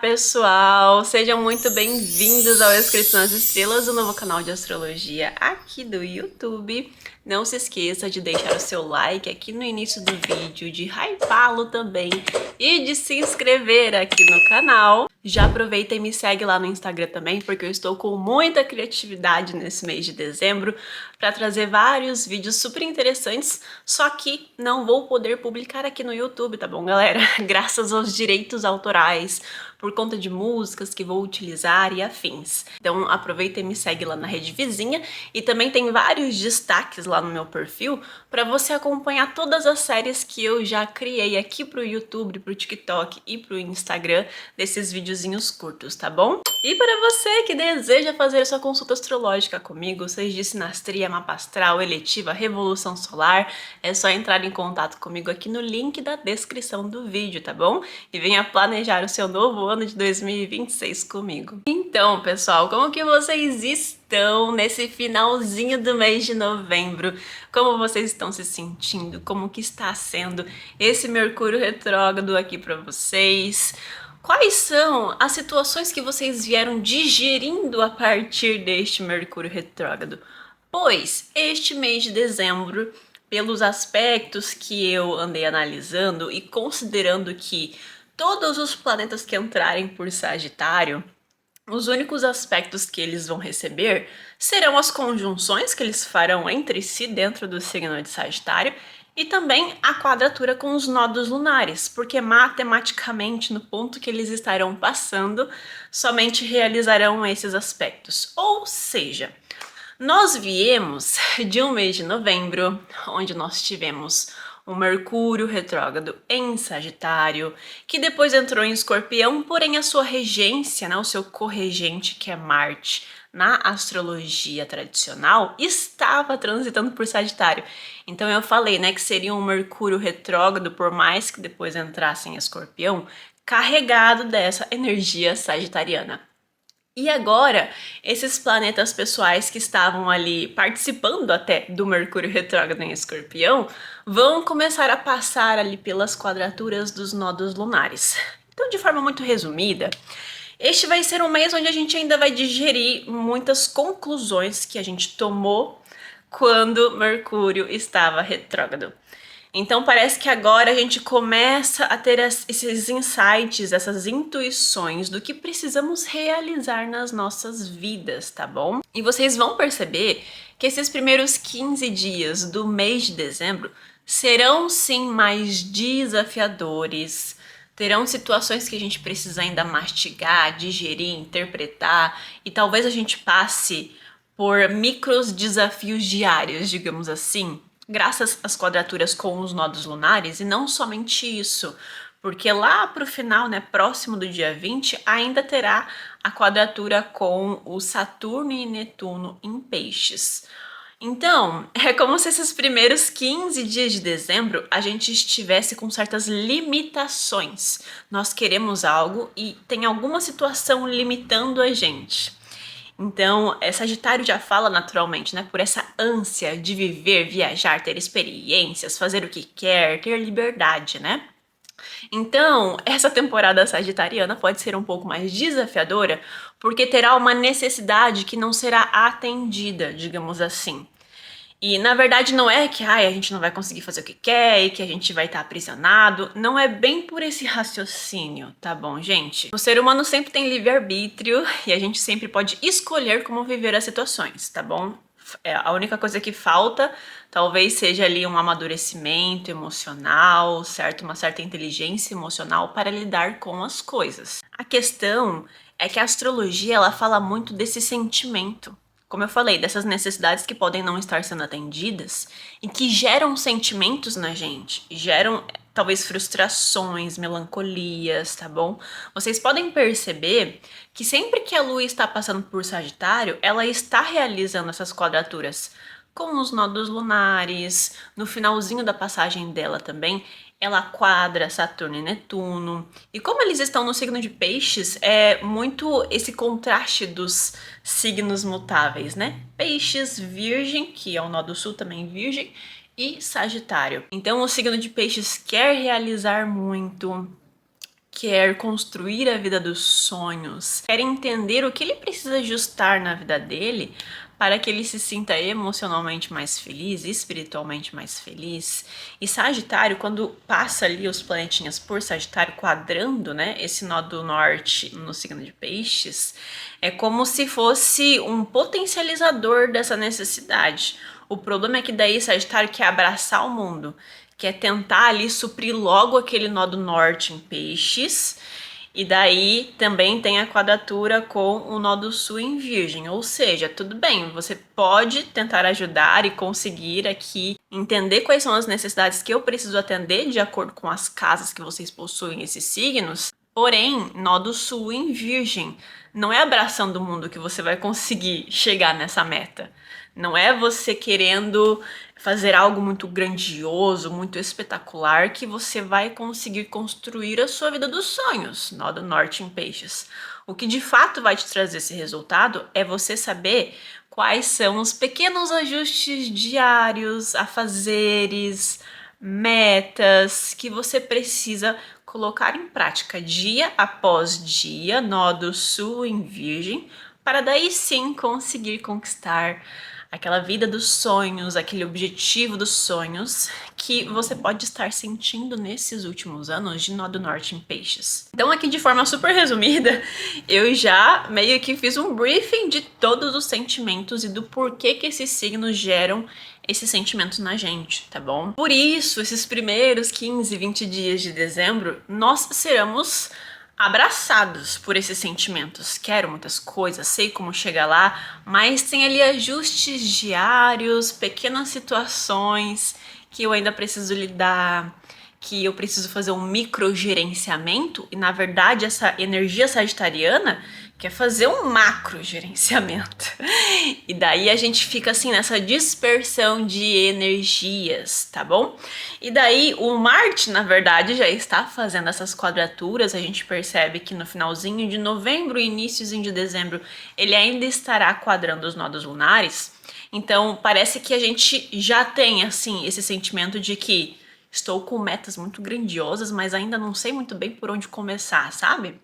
pessoal! Sejam muito bem-vindos ao Escrito nas Estrelas, o novo canal de astrologia aqui do YouTube. Não se esqueça de deixar o seu like aqui no início do vídeo, de hypá-lo também e de se inscrever aqui no canal. Já aproveita e me segue lá no Instagram também, porque eu estou com muita criatividade nesse mês de dezembro para trazer vários vídeos super interessantes, só que não vou poder publicar aqui no YouTube, tá bom, galera? Graças aos direitos autorais, por conta de músicas que vou utilizar e afins. Então aproveita e me segue lá na rede vizinha, e também tem vários destaques lá no meu perfil para você acompanhar todas as séries que eu já criei aqui pro YouTube, pro TikTok e pro Instagram, desses videozinhos curtos, tá bom? E para você que deseja fazer sua consulta astrológica comigo, seja de sinastria, mapa astral, eletiva, revolução solar, é só entrar em contato comigo aqui no link da descrição do vídeo, tá bom? E venha planejar o seu novo ano de 2026 comigo. Então, pessoal, como que vocês estão nesse finalzinho do mês de novembro? Como vocês estão se sentindo? Como que está sendo esse Mercúrio retrógrado aqui para vocês? Quais são as situações que vocês vieram digerindo a partir deste Mercúrio retrógrado? Pois este mês de dezembro, pelos aspectos que eu andei analisando e considerando que todos os planetas que entrarem por Sagitário, os únicos aspectos que eles vão receber serão as conjunções que eles farão entre si dentro do signo de Sagitário e também a quadratura com os nodos lunares, porque matematicamente, no ponto que eles estarão passando, somente realizarão esses aspectos. Ou seja, nós viemos de um mês de novembro, onde nós tivemos o Mercúrio retrógrado em Sagitário, que depois entrou em Escorpião, porém a sua regência, né, o seu corregente, que é Marte, na astrologia tradicional, estava transitando por Sagitário. Então eu falei, né, que seria um Mercúrio retrógrado, por mais que depois entrasse em Escorpião, carregado dessa energia sagitariana. E agora, esses planetas pessoais que estavam ali participando até do Mercúrio retrógrado em Escorpião vão começar a passar ali pelas quadraturas dos nodos lunares. Então, de forma muito resumida, este vai ser um mês onde a gente ainda vai digerir muitas conclusões que a gente tomou quando Mercúrio estava retrógrado. Então parece que agora a gente começa a ter esses insights, essas intuições do que precisamos realizar nas nossas vidas, tá bom? E vocês vão perceber que esses primeiros 15 dias do mês de dezembro serão sim mais desafiadores, terão situações que a gente precisa ainda mastigar, digerir, interpretar, e talvez a gente passe por micros desafios diários, digamos assim, graças às quadraturas com os nodos lunares, e não somente isso, porque lá pro final, né, próximo do dia 20, ainda terá a quadratura com o Saturno e Netuno em Peixes. Então, é como se esses primeiros 15 dias de dezembro a gente estivesse com certas limitações. Nós queremos algo e tem alguma situação limitando a gente. Então, Sagitário já fala naturalmente, né, por essa ânsia de viver, viajar, ter experiências, fazer o que quer, ter liberdade, né? Então, essa temporada sagitariana pode ser um pouco mais desafiadora, porque terá uma necessidade que não será atendida, digamos assim. E na verdade não é que a gente não vai conseguir fazer o que quer e que a gente vai estar aprisionado. Não é bem por esse raciocínio, tá bom, gente? O ser humano sempre tem livre-arbítrio e a gente sempre pode escolher como viver as situações, tá bom? A única coisa que falta talvez seja ali um amadurecimento emocional, certo? Uma certa inteligência emocional para lidar com as coisas. A questão é que a astrologia ela fala muito desse sentimento. Como eu falei, dessas necessidades que podem não estar sendo atendidas e que geram sentimentos na gente, geram talvez frustrações, melancolias, tá bom? Vocês podem perceber que sempre que a Lua está passando por Sagitário, ela está realizando essas quadraturas com os nodos lunares, no finalzinho da passagem dela também, ela quadra Saturno e Netuno. E como eles estão no signo de Peixes, é muito esse contraste dos signos mutáveis, né? Peixes, Virgem, que é o nó do sul também, Virgem, e Sagitário. Então o signo de Peixes quer realizar muito, quer construir a vida dos sonhos, quer entender o que ele precisa ajustar na vida dele para que ele se sinta emocionalmente mais feliz, espiritualmente mais feliz. E Sagitário, quando passa ali os planetinhas por Sagitário, quadrando, né, esse nó do norte no signo de Peixes, é como se fosse um potencializador dessa necessidade. O problema é que daí Sagitário quer abraçar o mundo, quer tentar ali suprir logo aquele nó do norte em Peixes. E daí também tem a quadratura com o nó do sul em Virgem, ou seja, tudo bem, você pode tentar ajudar e conseguir aqui entender quais são as necessidades que eu preciso atender de acordo com as casas que vocês possuem esses signos. Porém, nó do sul em Virgem, não é abraçando o mundo que você vai conseguir chegar nessa meta. Não é você querendo fazer algo muito grandioso, muito espetacular, que você vai conseguir construir a sua vida dos sonhos, nó do norte em Peixes. O que de fato vai te trazer esse resultado é você saber quais são os pequenos ajustes diários, afazeres, metas que você precisa colocar em prática dia após dia, nó do sul em Virgem, para daí sim conseguir conquistar aquela vida dos sonhos, aquele objetivo dos sonhos que você pode estar sentindo nesses últimos anos de nó do norte em Peixes. Então aqui de forma super resumida, eu já meio que fiz um briefing de todos os sentimentos e do porquê que esses signos geram esses sentimentos na gente, tá bom? Por isso, esses primeiros 15, 20 dias de dezembro, nós seremos abraçados por esses sentimentos. Quero muitas coisas, sei como chegar lá, mas tem ali ajustes diários, pequenas situações que eu ainda preciso lidar, que eu preciso fazer um microgerenciamento, e na verdade essa energia sagitariana quer fazer um macro gerenciamento. E daí a gente fica assim nessa dispersão de energias, tá bom? E daí o Marte, na verdade, já está fazendo essas quadraturas. A gente percebe que no finalzinho de novembro e iníciozinho de dezembro ele ainda estará quadrando os nodos lunares. Então parece que a gente já tem assim esse sentimento de que estou com metas muito grandiosas, mas ainda não sei muito bem por onde começar, sabe?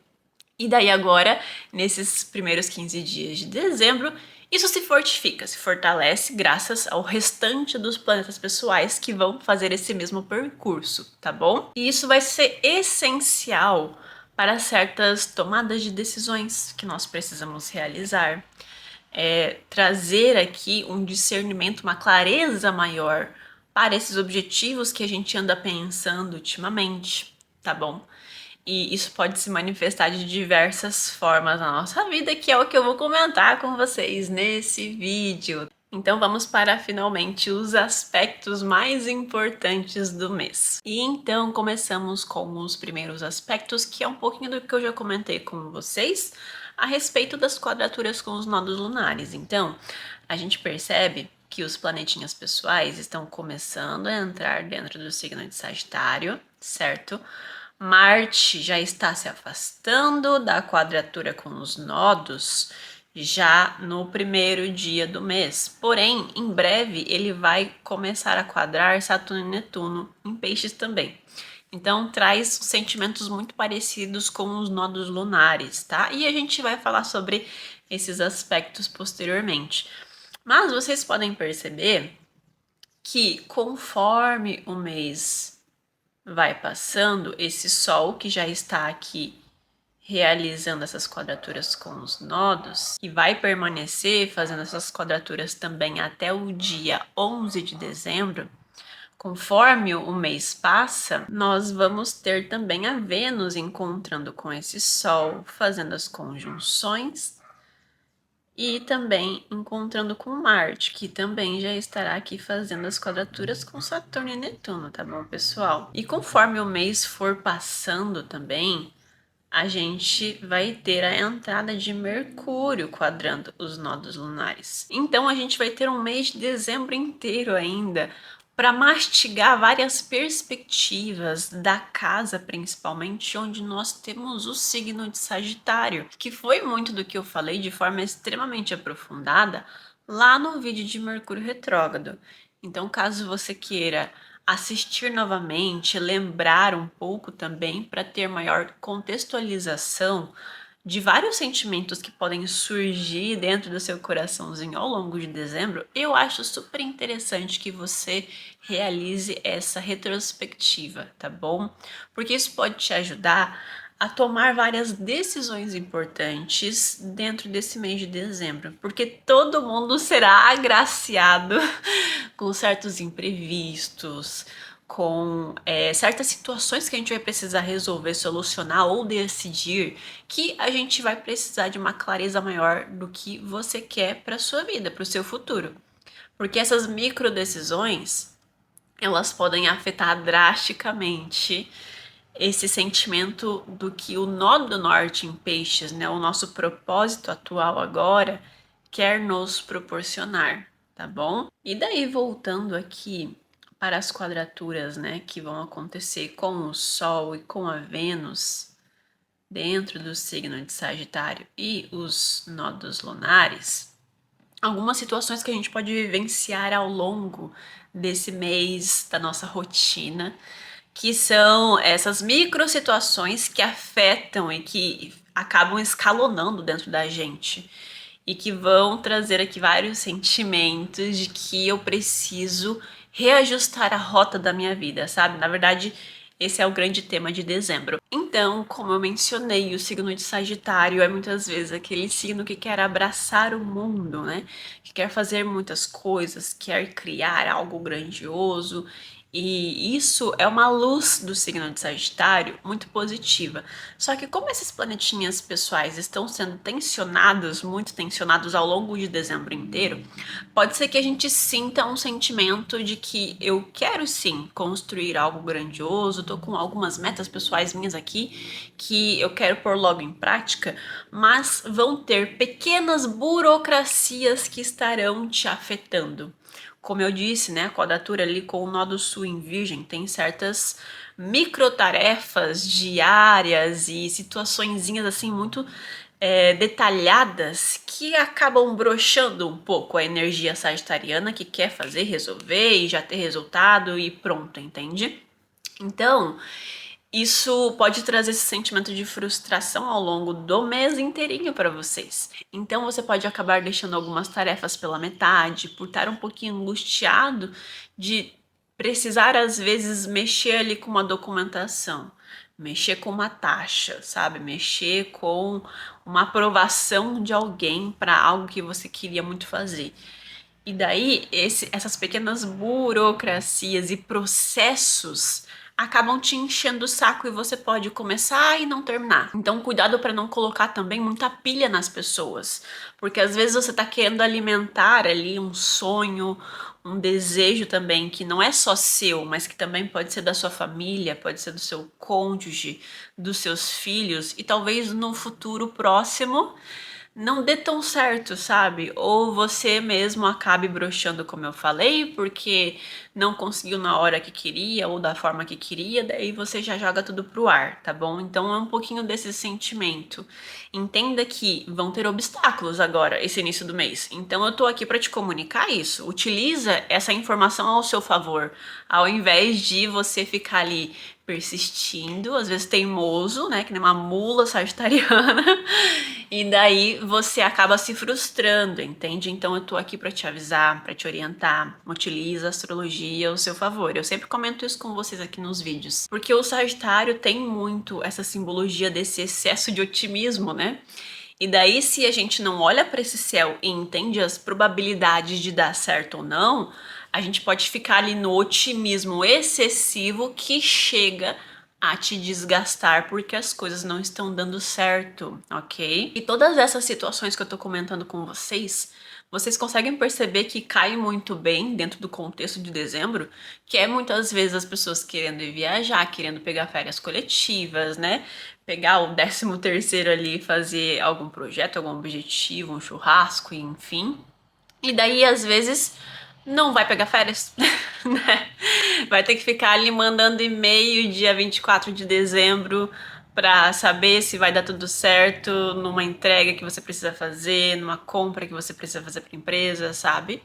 E daí agora, nesses primeiros 15 dias de dezembro, isso se fortifica, se fortalece graças ao restante dos planetas pessoais que vão fazer esse mesmo percurso, tá bom? E isso vai ser essencial para certas tomadas de decisões que nós precisamos realizar. Trazer aqui um discernimento, uma clareza maior para esses objetivos que a gente anda pensando ultimamente, tá bom? E isso pode se manifestar de diversas formas na nossa vida, que é o que eu vou comentar com vocês nesse vídeo. Então vamos para finalmente os aspectos mais importantes do mês. E então começamos com os primeiros aspectos, que é um pouquinho do que eu já comentei com vocês a respeito das quadraturas com os nodos lunares. Então, a gente percebe que os planetinhas pessoais estão começando a entrar dentro do signo de Sagitário, certo? Marte já está se afastando da quadratura com os nodos já no primeiro dia do mês. Porém, em breve ele vai começar a quadrar Saturno e Netuno em Peixes também. Então traz sentimentos muito parecidos com os nodos lunares, tá? E a gente vai falar sobre esses aspectos posteriormente. Mas vocês podem perceber que conforme o mês vai passando, esse Sol que já está aqui realizando essas quadraturas com os nodos, e vai permanecer fazendo essas quadraturas também até o dia 11 de dezembro, conforme o mês passa, nós vamos ter também a Vênus encontrando com esse Sol, fazendo as conjunções, e também encontrando com Marte, que também já estará aqui fazendo as quadraturas com Saturno e Netuno, tá bom, pessoal? E conforme o mês for passando também, a gente vai ter a entrada de Mercúrio quadrando os nodos lunares. Então a gente vai ter um mês de dezembro inteiro ainda para mastigar várias perspectivas da casa, principalmente, onde nós temos o signo de Sagitário, que foi muito do que eu falei de forma extremamente aprofundada lá no vídeo de Mercúrio retrógrado. Então, caso você queira assistir novamente, lembrar um pouco também para ter maior contextualização de vários sentimentos que podem surgir dentro do seu coraçãozinho ao longo de dezembro, eu acho super interessante que você realize essa retrospectiva, tá bom? Porque isso pode te ajudar a tomar várias decisões importantes dentro desse mês de dezembro, porque todo mundo será agraciado com certos imprevistos, com certas situações que a gente vai precisar resolver, solucionar ou decidir, que a gente vai precisar de uma clareza maior do que você quer para sua vida, para o seu futuro. Porque essas micro decisões, elas podem afetar drasticamente esse sentimento do que o nó do norte em peixes, né, o nosso propósito atual agora, quer nos proporcionar, tá bom? E daí, voltando aqui para as quadraturas, né, que vão acontecer com o Sol e com a Vênus dentro do signo de Sagitário e os nodos lunares, algumas situações que a gente pode vivenciar ao longo desse mês da nossa rotina, que são essas micro situações que afetam e que acabam escalonando dentro da gente e que vão trazer aqui vários sentimentos de que eu preciso reajustar a rota da minha vida, sabe? Na verdade, esse é o grande tema de dezembro. Então, como eu mencionei, o signo de Sagitário é muitas vezes aquele signo que quer abraçar o mundo, né? Que quer fazer muitas coisas, quer criar algo grandioso. E isso é uma luz do signo de Sagitário muito positiva. Só que como esses planetinhas pessoais estão sendo tensionados, muito tensionados ao longo de dezembro inteiro, pode ser que a gente sinta um sentimento de que eu quero sim construir algo grandioso, tô com algumas metas pessoais minhas aqui que eu quero pôr logo em prática, mas vão ter pequenas burocracias que estarão te afetando. Como eu disse, né, a quadratura ali com o nó do sul em Virgem tem certas microtarefas diárias e situaçõezinhas assim muito detalhadas que acabam broxando um pouco a energia sagitariana que quer fazer, resolver e já ter resultado e pronto, entende? Então, isso pode trazer esse sentimento de frustração ao longo do mês inteirinho para vocês. Então você pode acabar deixando algumas tarefas pela metade, por estar um pouquinho angustiado de precisar às vezes mexer ali com uma documentação, mexer com uma taxa, sabe? Mexer com uma aprovação de alguém para algo que você queria muito fazer. E daí, essas pequenas burocracias e processos acabam te enchendo o saco e você pode começar e não terminar. Então, cuidado para não colocar também muita pilha nas pessoas, porque às vezes você tá querendo alimentar ali um sonho, um desejo também que não é só seu, mas que também pode ser da sua família, pode ser do seu cônjuge, dos seus filhos e talvez no futuro próximo não dê tão certo, sabe? Ou você mesmo acabe broxando, como eu falei, porque não conseguiu na hora que queria ou da forma que queria, daí você já joga tudo pro ar, tá bom? Então é um pouquinho desse sentimento. Entenda que vão ter obstáculos agora, esse início do mês. Então eu tô aqui para te comunicar isso. Utiliza essa informação ao seu favor, ao invés de você ficar ali persistindo, às vezes teimoso, né, que nem uma mula sagitariana, e daí você acaba se frustrando, entende? Então eu tô aqui para te avisar, para te orientar, utiliza a astrologia ao seu favor. Eu sempre comento isso com vocês aqui nos vídeos, porque o Sagitário tem muito essa simbologia desse excesso de otimismo, né? E daí, se a gente não olha para esse céu e entende as probabilidades de dar certo ou não, a gente pode ficar ali no otimismo excessivo que chega a te desgastar porque as coisas não estão dando certo, ok? E todas essas situações que eu tô comentando com vocês conseguem perceber que cai muito bem dentro do contexto de dezembro, que é muitas vezes as pessoas querendo ir viajar, querendo pegar férias coletivas, né? Pegar o 13º ali, fazer algum projeto, algum objetivo, um churrasco, enfim. E daí, às vezes, não vai pegar férias, né? Vai ter que ficar ali mandando e-mail dia 24 de dezembro para saber se vai dar tudo certo numa entrega que você precisa fazer, numa compra que você precisa fazer para a empresa, sabe?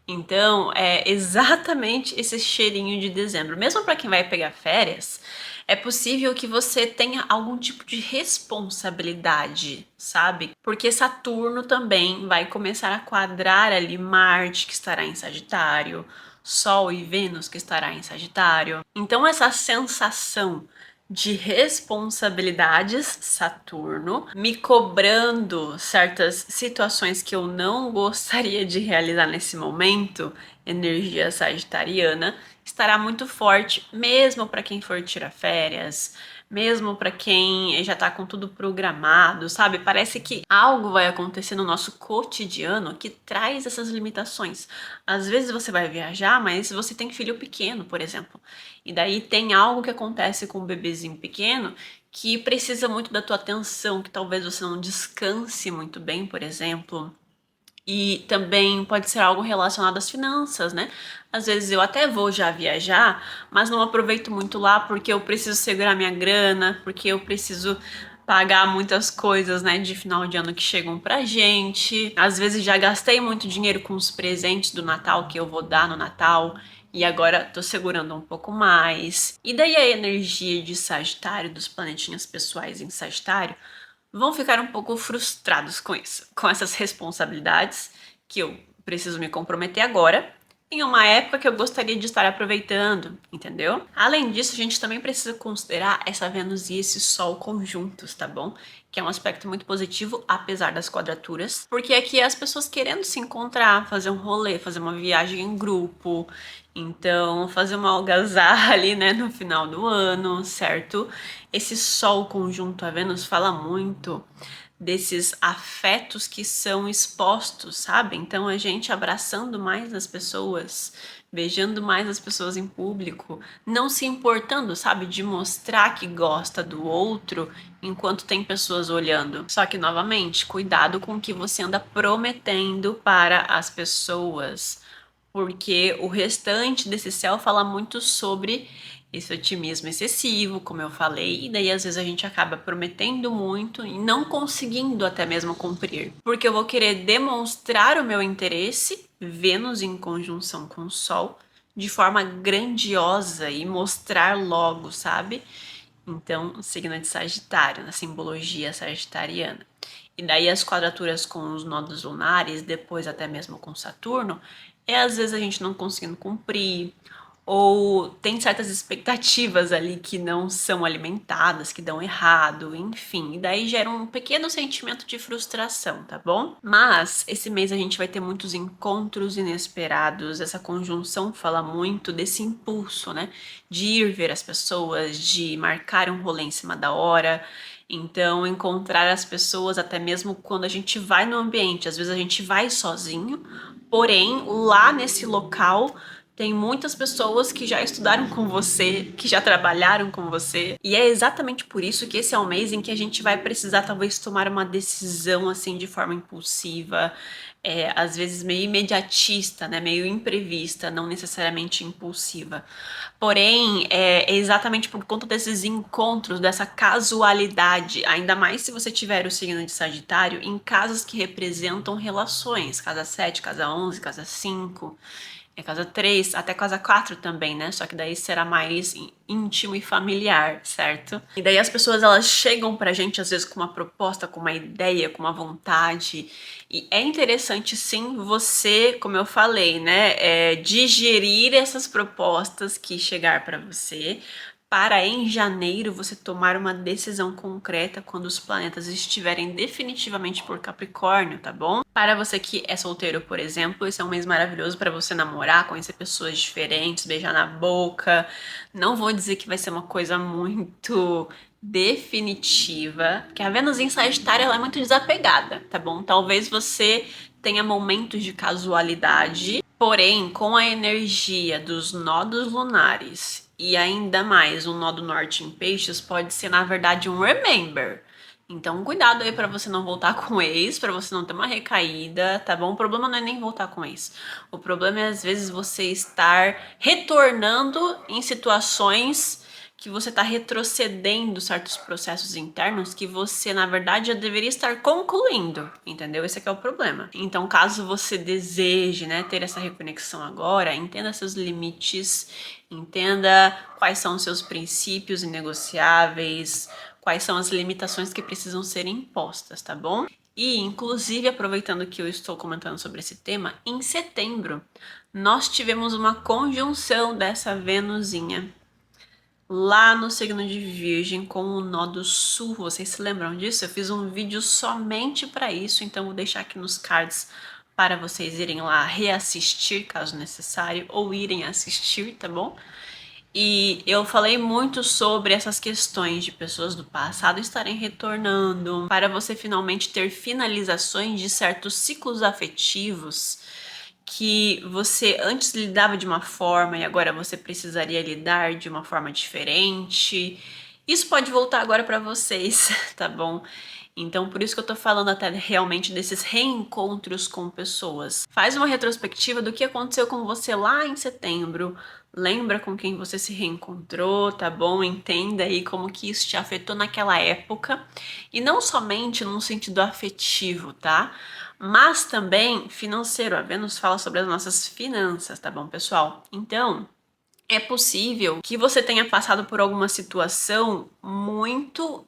Então, é exatamente esse cheirinho de dezembro. Mesmo para quem vai pegar férias, é possível que você tenha algum tipo de responsabilidade, sabe? Porque Saturno também vai começar a quadrar ali Marte, que estará em Sagitário, Sol e Vênus, que estará em Sagitário. Então, essa sensação de responsabilidades, Saturno, me cobrando certas situações que eu não gostaria de realizar nesse momento, energia sagitariana, estará muito forte, mesmo para quem for tirar férias, mesmo para quem já tá com tudo programado, sabe? Parece que algo vai acontecer no nosso cotidiano que traz essas limitações. Às vezes você vai viajar, mas você tem filho pequeno, por exemplo. E daí tem algo que acontece com um bebezinho pequeno que precisa muito da tua atenção, que talvez você não descanse muito bem, por exemplo. E também pode ser algo relacionado às finanças, né? Às vezes eu até vou já viajar, mas não aproveito muito lá porque eu preciso segurar minha grana, porque eu preciso pagar muitas coisas, né, de final de ano que chegam pra gente. Às vezes já gastei muito dinheiro com os presentes do Natal que eu vou dar no Natal e agora tô segurando um pouco mais. E daí a energia de Sagitário, dos planetinhas pessoais em Sagitário, vão ficar um pouco frustrados com isso, com essas responsabilidades que eu preciso me comprometer agora, em uma época que eu gostaria de estar aproveitando, entendeu? Além disso, a gente também precisa considerar essa Vênus e esse Sol conjuntos, tá bom? Que é um aspecto muito positivo, apesar das quadraturas, porque aqui é as pessoas querendo se encontrar, fazer um rolê, fazer uma viagem em grupo, então fazer uma algazarra ali, né, no final do ano, certo? Esse Sol conjunto a Vênus fala muito desses afetos que são expostos, sabe? Então a gente abraçando mais as pessoas, beijando mais as pessoas em público, não se importando, sabe, de mostrar que gosta do outro enquanto tem pessoas olhando. Só que novamente, cuidado com o que você anda prometendo para as pessoas, porque o restante desse céu fala muito sobre esse otimismo excessivo, como eu falei, e daí às vezes a gente acaba prometendo muito e não conseguindo até mesmo cumprir. Porque eu vou querer demonstrar o meu interesse, Vênus em conjunção com o Sol, de forma grandiosa e mostrar logo, sabe? Então, signo de Sagitário, na simbologia sagitariana. E daí as quadraturas com os nodos lunares, depois até mesmo com Saturno, é às vezes a gente não conseguindo cumprir, ou tem certas expectativas ali que não são alimentadas, que dão errado, enfim. E daí gera um pequeno sentimento de frustração, tá bom? Mas esse mês a gente vai ter muitos encontros inesperados, essa conjunção fala muito desse impulso, né? De ir ver as pessoas, de marcar um rolê em cima da hora. Então, encontrar as pessoas até mesmo quando a gente vai no ambiente. Às vezes a gente vai sozinho, porém, lá nesse local tem muitas pessoas que já estudaram com você, que já trabalharam com você. E é exatamente por isso que esse é um mês em que a gente vai precisar talvez tomar uma decisão assim de forma impulsiva, às vezes meio imediatista, né? Meio imprevista, não necessariamente impulsiva. Porém, é exatamente por conta desses encontros, dessa casualidade, ainda mais se você tiver o signo de Sagitário em casas que representam relações, casa 7, casa 11, casa 5. É casa 3, até casa 4 também, né? Só que daí será mais íntimo e familiar, certo? E daí as pessoas, elas chegam pra gente às vezes com uma proposta, com uma ideia, com uma vontade. E é interessante sim você, como eu falei, né? Digerir essas propostas que chegar pra você, para em janeiro você tomar uma decisão concreta quando os planetas estiverem definitivamente por Capricórnio, tá bom? Para você que é solteiro, por exemplo, esse é um mês maravilhoso para você namorar, conhecer pessoas diferentes, beijar na boca. Não vou dizer que vai ser uma coisa muito definitiva, que a Vênus em Sagitário ela é muito desapegada, tá bom? Talvez você tenha momentos de casualidade, porém, com a energia dos nodos lunares e ainda mais um nó do norte em peixes, pode ser na verdade um remember. Então, cuidado aí pra você não voltar com o ex, pra você não ter uma recaída, tá bom? O problema não é nem voltar com o ex. O problema é às vezes você estar retornando em situações que você está retrocedendo certos processos internos que você, na verdade, já deveria estar concluindo, entendeu? Esse aqui é o problema. Então, caso você deseje, né, ter essa reconexão agora, entenda seus limites, entenda quais são os seus princípios inegociáveis, quais são as limitações que precisam ser impostas, tá bom? E, inclusive, aproveitando que eu estou comentando sobre esse tema, em setembro nós tivemos uma conjunção dessa Venusinha lá no signo de Virgem com o nó do Sul. Vocês se lembram disso? Eu fiz um vídeo somente para isso, então vou deixar aqui nos cards para vocês irem lá reassistir, caso necessário, ou irem assistir, tá bom? E eu falei muito sobre essas questões de pessoas do passado estarem retornando, para você finalmente ter finalizações de certos ciclos afetivos que você antes lidava de uma forma e agora você precisaria lidar de uma forma diferente. Isso pode voltar agora para vocês, tá bom? Então, por isso que eu tô falando até realmente desses reencontros com pessoas. Faz uma retrospectiva do que aconteceu com você lá em setembro. Lembra com quem você se reencontrou, tá bom? Entenda aí como que isso te afetou naquela época. E não somente num sentido afetivo, tá? Mas também financeiro. A Vênus fala sobre as nossas finanças, tá bom, pessoal? Então, é possível que você tenha passado por alguma situação muito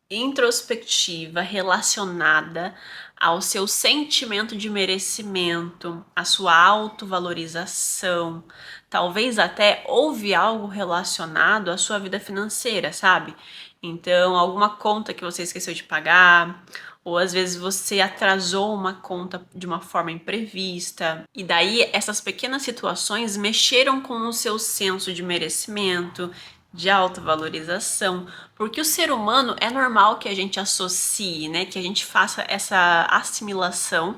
introspectiva relacionada ao seu sentimento de merecimento, à sua autovalorização. Talvez até houve algo relacionado à sua vida financeira, sabe? Então, alguma conta que você esqueceu de pagar, ou às vezes você atrasou uma conta de uma forma imprevista. E daí essas pequenas situações mexeram com o seu senso de merecimento, de autovalorização, porque o ser humano é normal que a gente associe, né, que a gente faça essa assimilação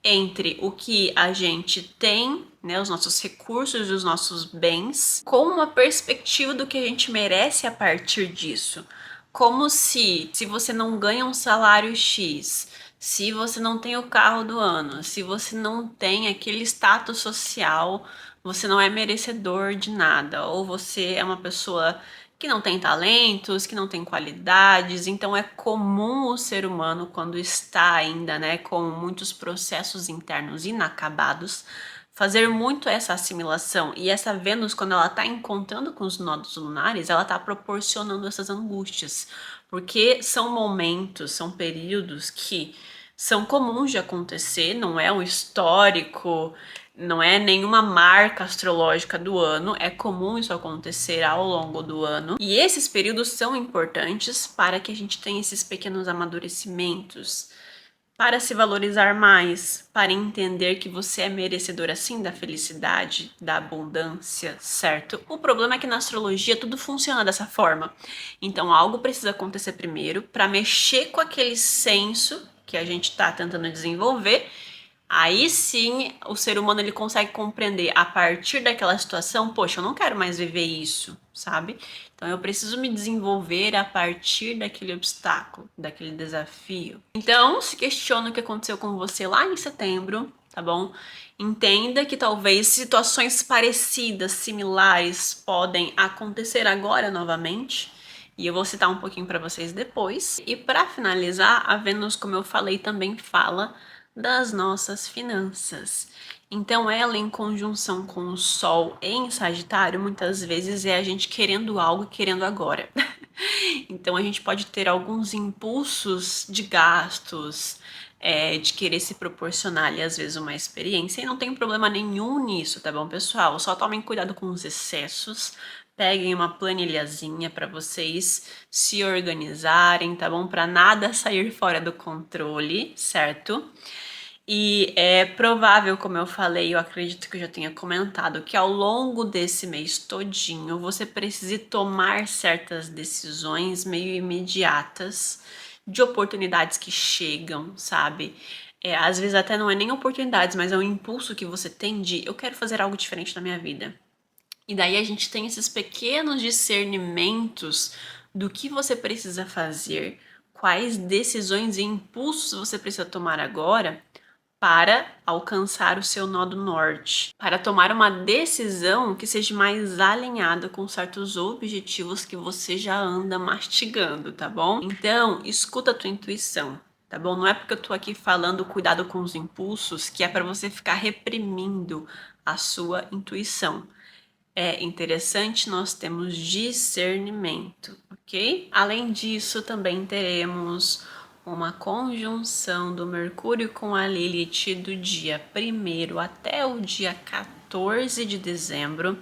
entre o que a gente tem, né, os nossos recursos e os nossos bens, com uma perspectiva do que a gente merece a partir disso. Como se você não ganha um salário X, se você não tem o carro do ano, se você não tem aquele status social, você não é merecedor de nada, ou você é uma pessoa que não tem talentos, que não tem qualidades. Então é comum o ser humano, quando está ainda, né, com muitos processos internos inacabados, fazer muito essa assimilação. E essa Vênus, quando ela está encontrando com os nodos lunares, ela está proporcionando essas angústias, porque são momentos, são períodos que são comuns de acontecer, não é um histórico, não é nenhuma marca astrológica do ano, é comum isso acontecer ao longo do ano. E esses períodos são importantes para que a gente tenha esses pequenos amadurecimentos, para se valorizar mais, para entender que você é merecedora sim da felicidade, da abundância, certo? O problema é que na astrologia tudo funciona dessa forma. Então algo precisa acontecer primeiro para mexer com aquele senso que a gente está tentando desenvolver. Aí sim, o ser humano ele consegue compreender a partir daquela situação, poxa, eu não quero mais viver isso, sabe? Então eu preciso me desenvolver a partir daquele obstáculo, daquele desafio. Então, se questiona o que aconteceu com você lá em setembro, tá bom? Entenda que talvez situações parecidas, similares, podem acontecer agora novamente. E eu vou citar um pouquinho para vocês depois. E para finalizar, a Vênus, como eu falei, também fala das nossas finanças. Então, ela em conjunção com o Sol em Sagitário, muitas vezes é a gente querendo algo e querendo agora. Então, a gente pode ter alguns impulsos de gastos, de querer se proporcionar ali, às vezes, uma experiência, e não tem problema nenhum nisso, tá bom, pessoal? Só tomem cuidado com os excessos. Peguem uma planilhazinha para vocês se organizarem, tá bom? Para nada sair fora do controle, certo? E é provável, como eu falei, eu acredito que eu já tenha comentado, que ao longo desse mês todinho você precise tomar certas decisões meio imediatas de oportunidades que chegam, sabe? Às vezes até não é nem oportunidades, mas é um impulso que você tem de eu quero fazer algo diferente na minha vida. E daí a gente tem esses pequenos discernimentos do que você precisa fazer, quais decisões e impulsos você precisa tomar agora para alcançar o seu nó do norte, para tomar uma decisão que seja mais alinhada com certos objetivos que você já anda mastigando, tá bom? Então, escuta a tua intuição, tá bom? Não é porque eu tô aqui falando cuidado com os impulsos que é para você ficar reprimindo a sua intuição. É interessante nós temos discernimento, ok? Além disso, também teremos uma conjunção do Mercúrio com a Lilith do dia 1º até o dia 14 de dezembro,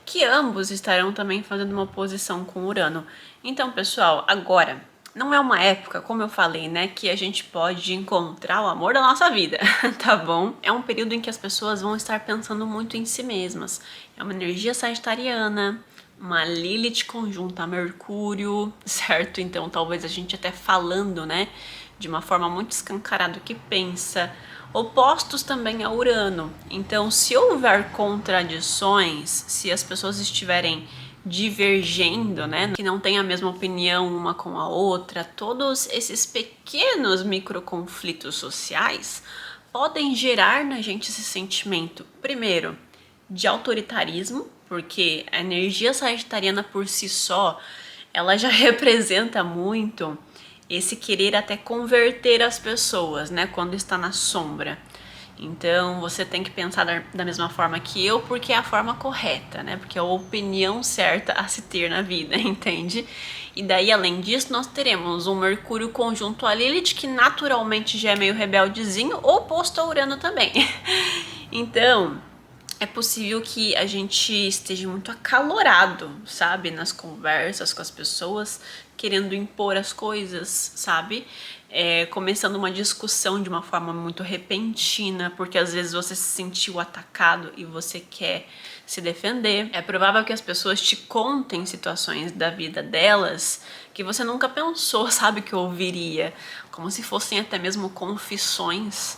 que ambos estarão também fazendo uma oposição com Urano. Então, pessoal, agora não é uma época, como eu falei, né, que a gente pode encontrar o amor da nossa vida, tá bom? É um período em que as pessoas vão estar pensando muito em si mesmas. É uma energia sagitariana, uma Lilith conjunta a Mercúrio, certo? Então talvez a gente até falando, né, de uma forma muito escancarada o que pensa. Opostos também a Urano. Então, se houver contradições, se as pessoas estiverem divergendo, né, que não tem a mesma opinião uma com a outra, todos esses pequenos microconflitos sociais podem gerar na gente esse sentimento, primeiro, de autoritarismo, porque a energia sagitariana por si só, ela já representa muito esse querer até converter as pessoas, né, quando está na sombra. Então você tem que pensar da mesma forma que eu, porque é a forma correta, né? Porque é a opinião certa a se ter na vida, entende? E daí, além disso, nós teremos um Mercúrio conjunto a Lilith, que naturalmente já é meio rebeldezinho, oposto a Urano também. Então, é possível que a gente esteja muito acalorado, sabe? Nas conversas com as pessoas, querendo impor as coisas, sabe? Começando uma discussão de uma forma muito repentina, porque às vezes você se sentiu atacado e você quer se defender. É provável que as pessoas te contem situações da vida delas que você nunca pensou, sabe, que ouviria, como se fossem até mesmo confissões.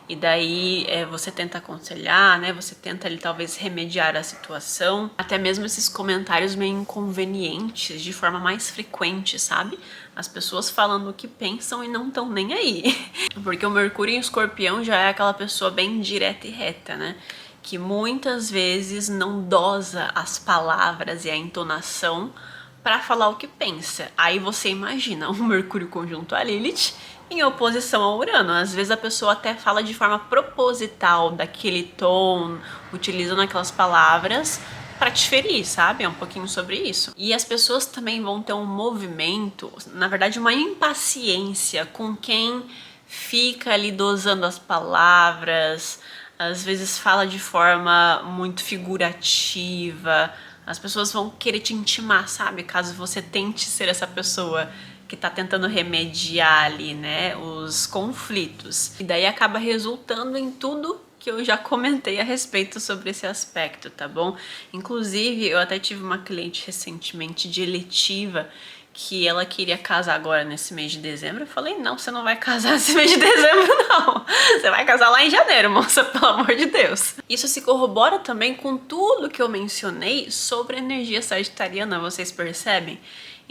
E daí você tenta aconselhar, né? Você tenta ali talvez remediar a situação. Até mesmo esses comentários meio inconvenientes, de forma mais frequente, sabe? As pessoas falando o que pensam e não estão nem aí. Porque o Mercúrio em Escorpião já é aquela pessoa bem direta e reta, né? Que muitas vezes não dosa as palavras e a entonação para falar o que pensa. Aí você imagina um Mercúrio conjunto a Lilith em oposição ao Urano. Às vezes a pessoa até fala de forma proposital, daquele tom, utilizando aquelas palavras para te ferir, sabe? É um pouquinho sobre isso. E as pessoas também vão ter um movimento, na verdade uma impaciência com quem fica ali dosando as palavras, às vezes fala de forma muito figurativa. As pessoas vão querer te intimar, sabe? Caso você tente ser essa pessoa que tá tentando remediar ali, né, os conflitos. E daí acaba resultando em tudo que eu já comentei a respeito sobre esse aspecto, tá bom? Inclusive, eu até tive uma cliente recentemente de eletiva que ela queria casar agora nesse mês de dezembro. Eu falei, não, você não vai casar nesse mês de dezembro, não. Você vai casar lá em janeiro, moça, pelo amor de Deus. Isso se corrobora também com tudo que eu mencionei sobre a energia sagitariana, vocês percebem?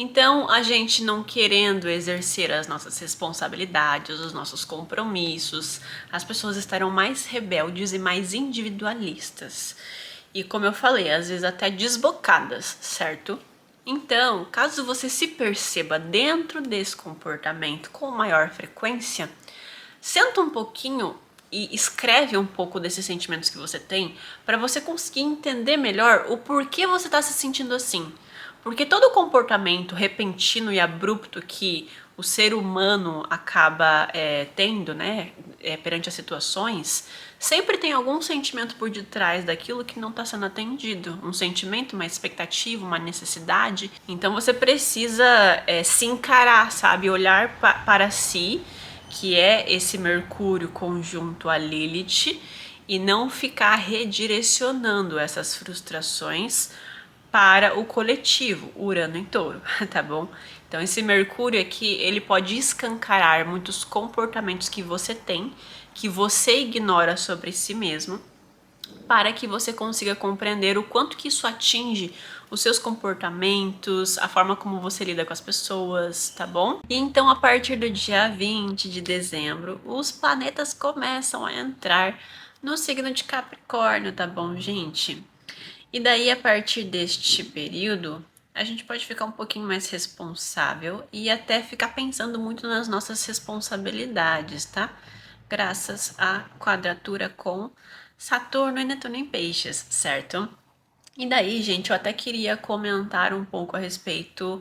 Então, a gente não querendo exercer as nossas responsabilidades, os nossos compromissos, as pessoas estarão mais rebeldes e mais individualistas. E como eu falei, às vezes até desbocadas, certo? Então, caso você se perceba dentro desse comportamento com maior frequência, senta um pouquinho e escreve um pouco desses sentimentos que você tem para você conseguir entender melhor o porquê você está se sentindo assim. Porque todo comportamento repentino e abrupto que o ser humano acaba tendo, né, perante as situações, sempre tem algum sentimento por detrás daquilo que não está sendo atendido. Um sentimento, uma expectativa, uma necessidade. Então você precisa se encarar, sabe? Olhar para si, que é esse Mercúrio conjunto a Lilith, e não ficar redirecionando essas frustrações para o coletivo, Urano em Touro, tá bom? Então esse Mercúrio aqui, ele pode escancarar muitos comportamentos que você tem, que você ignora sobre si mesmo, para que você consiga compreender o quanto que isso atinge os seus comportamentos, a forma como você lida com as pessoas, tá bom? E então, a partir do dia 20 de dezembro, os planetas começam a entrar no signo de Capricórnio, tá bom, gente? E daí, a partir deste período, a gente pode ficar um pouquinho mais responsável e até ficar pensando muito nas nossas responsabilidades, tá? Graças à quadratura com Saturno e Netuno em Peixes, certo? E daí, gente, eu até queria comentar um pouco a respeito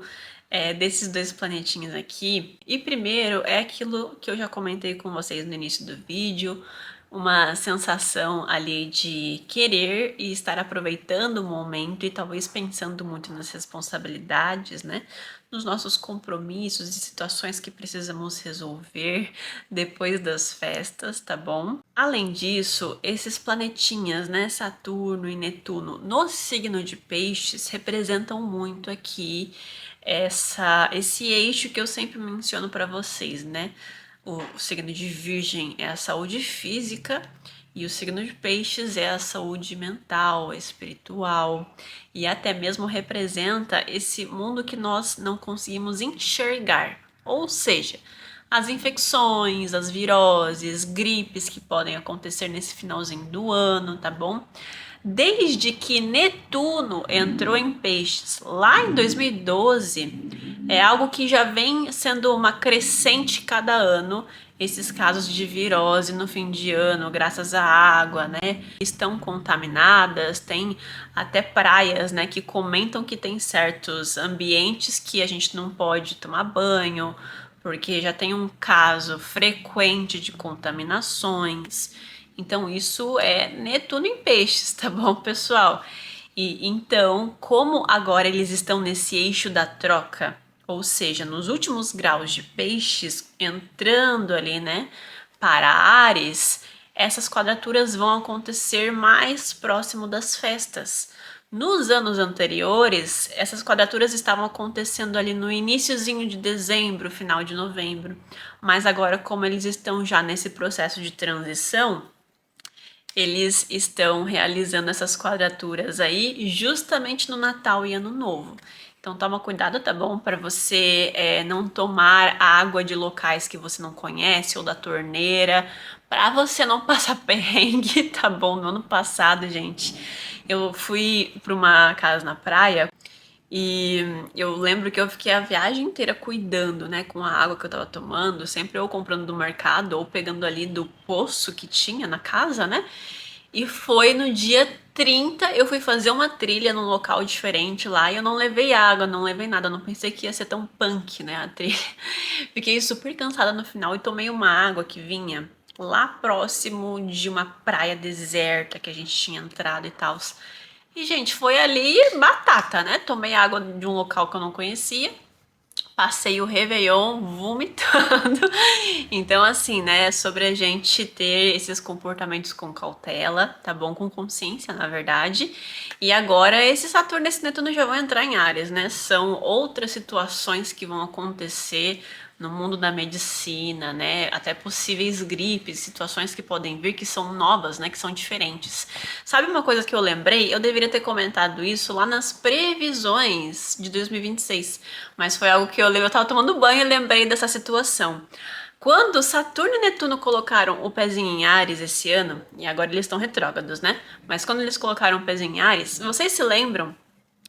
desses dois planetinhas aqui. E primeiro é aquilo que eu já comentei com vocês no início do vídeo, uma sensação ali de querer e estar aproveitando o momento e talvez pensando muito nas responsabilidades, né? Nos nossos compromissos e situações que precisamos resolver depois das festas, tá bom? Além disso, esses planetinhas, né, Saturno e Netuno, no signo de Peixes, representam muito aqui esse eixo que eu sempre menciono para vocês, né? O signo de Virgem é a saúde física e o signo de Peixes é a saúde mental, espiritual e até mesmo representa esse mundo que nós não conseguimos enxergar. Ou seja, as infecções, as viroses, gripes que podem acontecer nesse finalzinho do ano, tá bom? Desde que Netuno entrou em Peixes lá em 2012, é algo que já vem sendo uma crescente cada ano. Esses casos de virose no fim de ano, graças à água, né? Estão contaminadas, tem até praias, né, que comentam que tem certos ambientes que a gente não pode tomar banho, porque já tem um caso frequente de contaminações. Então, isso é Netuno em Peixes, tá bom, pessoal? E então, como agora eles estão nesse eixo da troca, ou seja, nos últimos graus de Peixes, entrando ali, né, para Áries, essas quadraturas vão acontecer mais próximo das festas. Nos anos anteriores, essas quadraturas estavam acontecendo ali no iniciozinho de dezembro, final de novembro. Mas agora, como eles estão já nesse processo de transição, eles estão realizando essas quadraturas aí justamente no Natal e Ano Novo. Então toma cuidado, tá bom? Para você não tomar água de locais que você não conhece ou da torneira, para você não passar perrengue, tá bom? No ano passado, gente, eu fui para uma casa na praia e eu lembro que eu fiquei a viagem inteira cuidando, né, com a água que eu tava tomando, sempre ou comprando do mercado ou pegando ali do poço que tinha na casa, né? E foi no dia 30 eu fui fazer uma trilha num local diferente lá e eu não levei água, não levei nada, não pensei que ia ser tão punk, né, a trilha. Fiquei super cansada no final e tomei uma água que vinha lá próximo de uma praia deserta que a gente tinha entrado e tal. E, gente, foi ali batata, né? Tomei água de um local que eu não conhecia. Passei o Réveillon vomitando. Então, assim, né? Sobre a gente ter esses comportamentos com cautela, tá bom? Com consciência, na verdade. E agora, esse Saturno e esse Netuno já vão entrar em Áreas, né? São outras situações que vão acontecer no mundo da medicina, né? Até possíveis gripes, situações que podem vir que são novas, né? Que são diferentes. Sabe uma coisa que eu lembrei? Eu deveria ter comentado isso lá nas previsões de 2026, mas foi algo que eu tava tomando banho e lembrei dessa situação. Quando Saturno e Netuno colocaram o pezinho em Áries esse ano, e agora eles estão retrógrados, né? Mas quando eles colocaram o pezinho em Áries, vocês se lembram?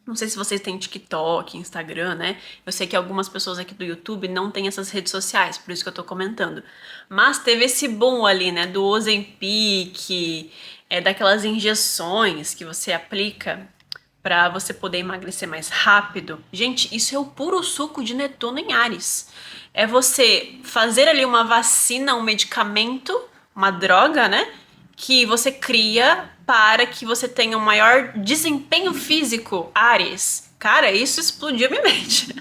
Não sei se vocês têm TikTok, Instagram, né? Eu sei que algumas pessoas aqui do YouTube não têm essas redes sociais, por isso que eu tô comentando. Mas teve esse boom ali, né? Do Ozempic, daquelas injeções que você aplica para você poder emagrecer mais rápido. Gente, isso é o puro suco de Netuno em Áries. É você fazer ali uma vacina, um medicamento, uma droga, né? Que você cria para que você tenha um maior desempenho físico, Áries. Cara, isso explodiu minha mente.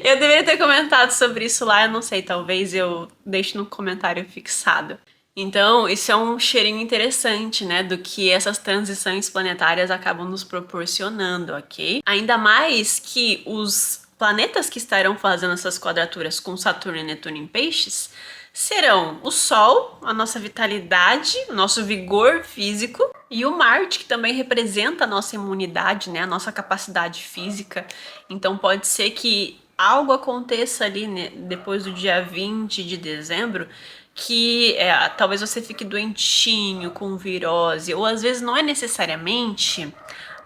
Eu deveria ter comentado sobre isso lá, eu não sei, talvez eu deixe no comentário fixado. Então, isso é um cheirinho interessante, né, do que essas transições planetárias acabam nos proporcionando, ok? Ainda mais que os planetas que estarão fazendo essas quadraturas com Saturno e Netuno em Peixes serão o Sol, a nossa vitalidade, o nosso vigor físico, e o Marte, que também representa a nossa imunidade, né, a nossa capacidade física. Então pode ser que algo aconteça ali, né, depois do dia 20 de dezembro, que talvez você fique doentinho, com virose, ou às vezes não é necessariamente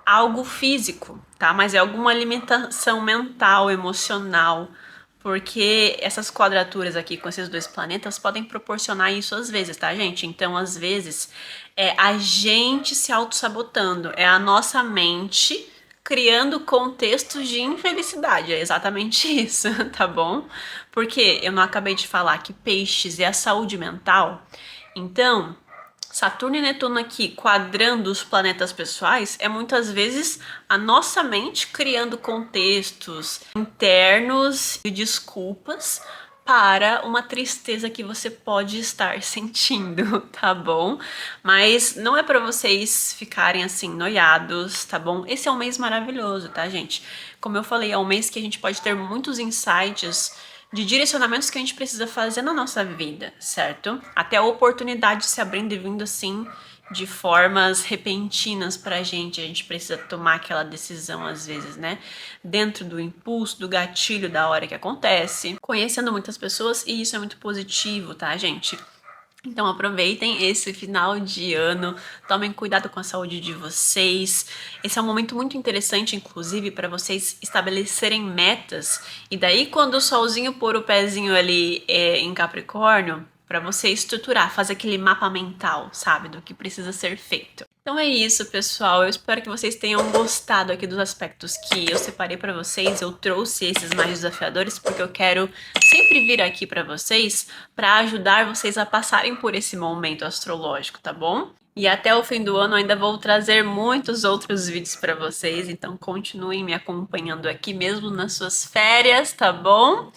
algo físico, tá? Mas é alguma alimentação mental, emocional, porque essas quadraturas aqui com esses dois planetas podem proporcionar isso às vezes, tá, gente? Então, às vezes, é a gente se auto-sabotando, é a nossa mente criando contextos de infelicidade, é exatamente isso, tá bom? Porque eu não acabei de falar que peixes é a saúde mental, então Saturno e Netuno aqui quadrando os planetas pessoais é muitas vezes a nossa mente criando contextos internos e desculpas para uma tristeza que você pode estar sentindo, tá bom? Mas não é para vocês ficarem assim noiados, tá bom? Esse é um mês maravilhoso, tá, gente? Como eu falei, é um mês que a gente pode ter muitos insights de direcionamentos que a gente precisa fazer na nossa vida, certo? Até a oportunidade se abrindo e vindo assim de formas repentinas pra gente. A gente precisa tomar aquela decisão às vezes, né? Dentro do impulso, do gatilho da hora que acontece. Conhecendo muitas pessoas e isso é muito positivo, tá, gente? Então aproveitem esse final de ano, tomem cuidado com a saúde de vocês. Esse é um momento muito interessante, inclusive, para vocês estabelecerem metas. E daí, quando o solzinho pôr o pezinho ali em Capricórnio, para você estruturar, fazer aquele mapa mental, sabe, do que precisa ser feito. Então é isso, pessoal. Eu espero que vocês tenham gostado aqui dos aspectos que eu separei para vocês. Eu trouxe esses mais desafiadores porque eu quero sempre vir aqui para vocês para ajudar vocês a passarem por esse momento astrológico, tá bom? E até o fim do ano ainda vou trazer muitos outros vídeos para vocês, então continuem me acompanhando aqui mesmo nas suas férias, tá bom?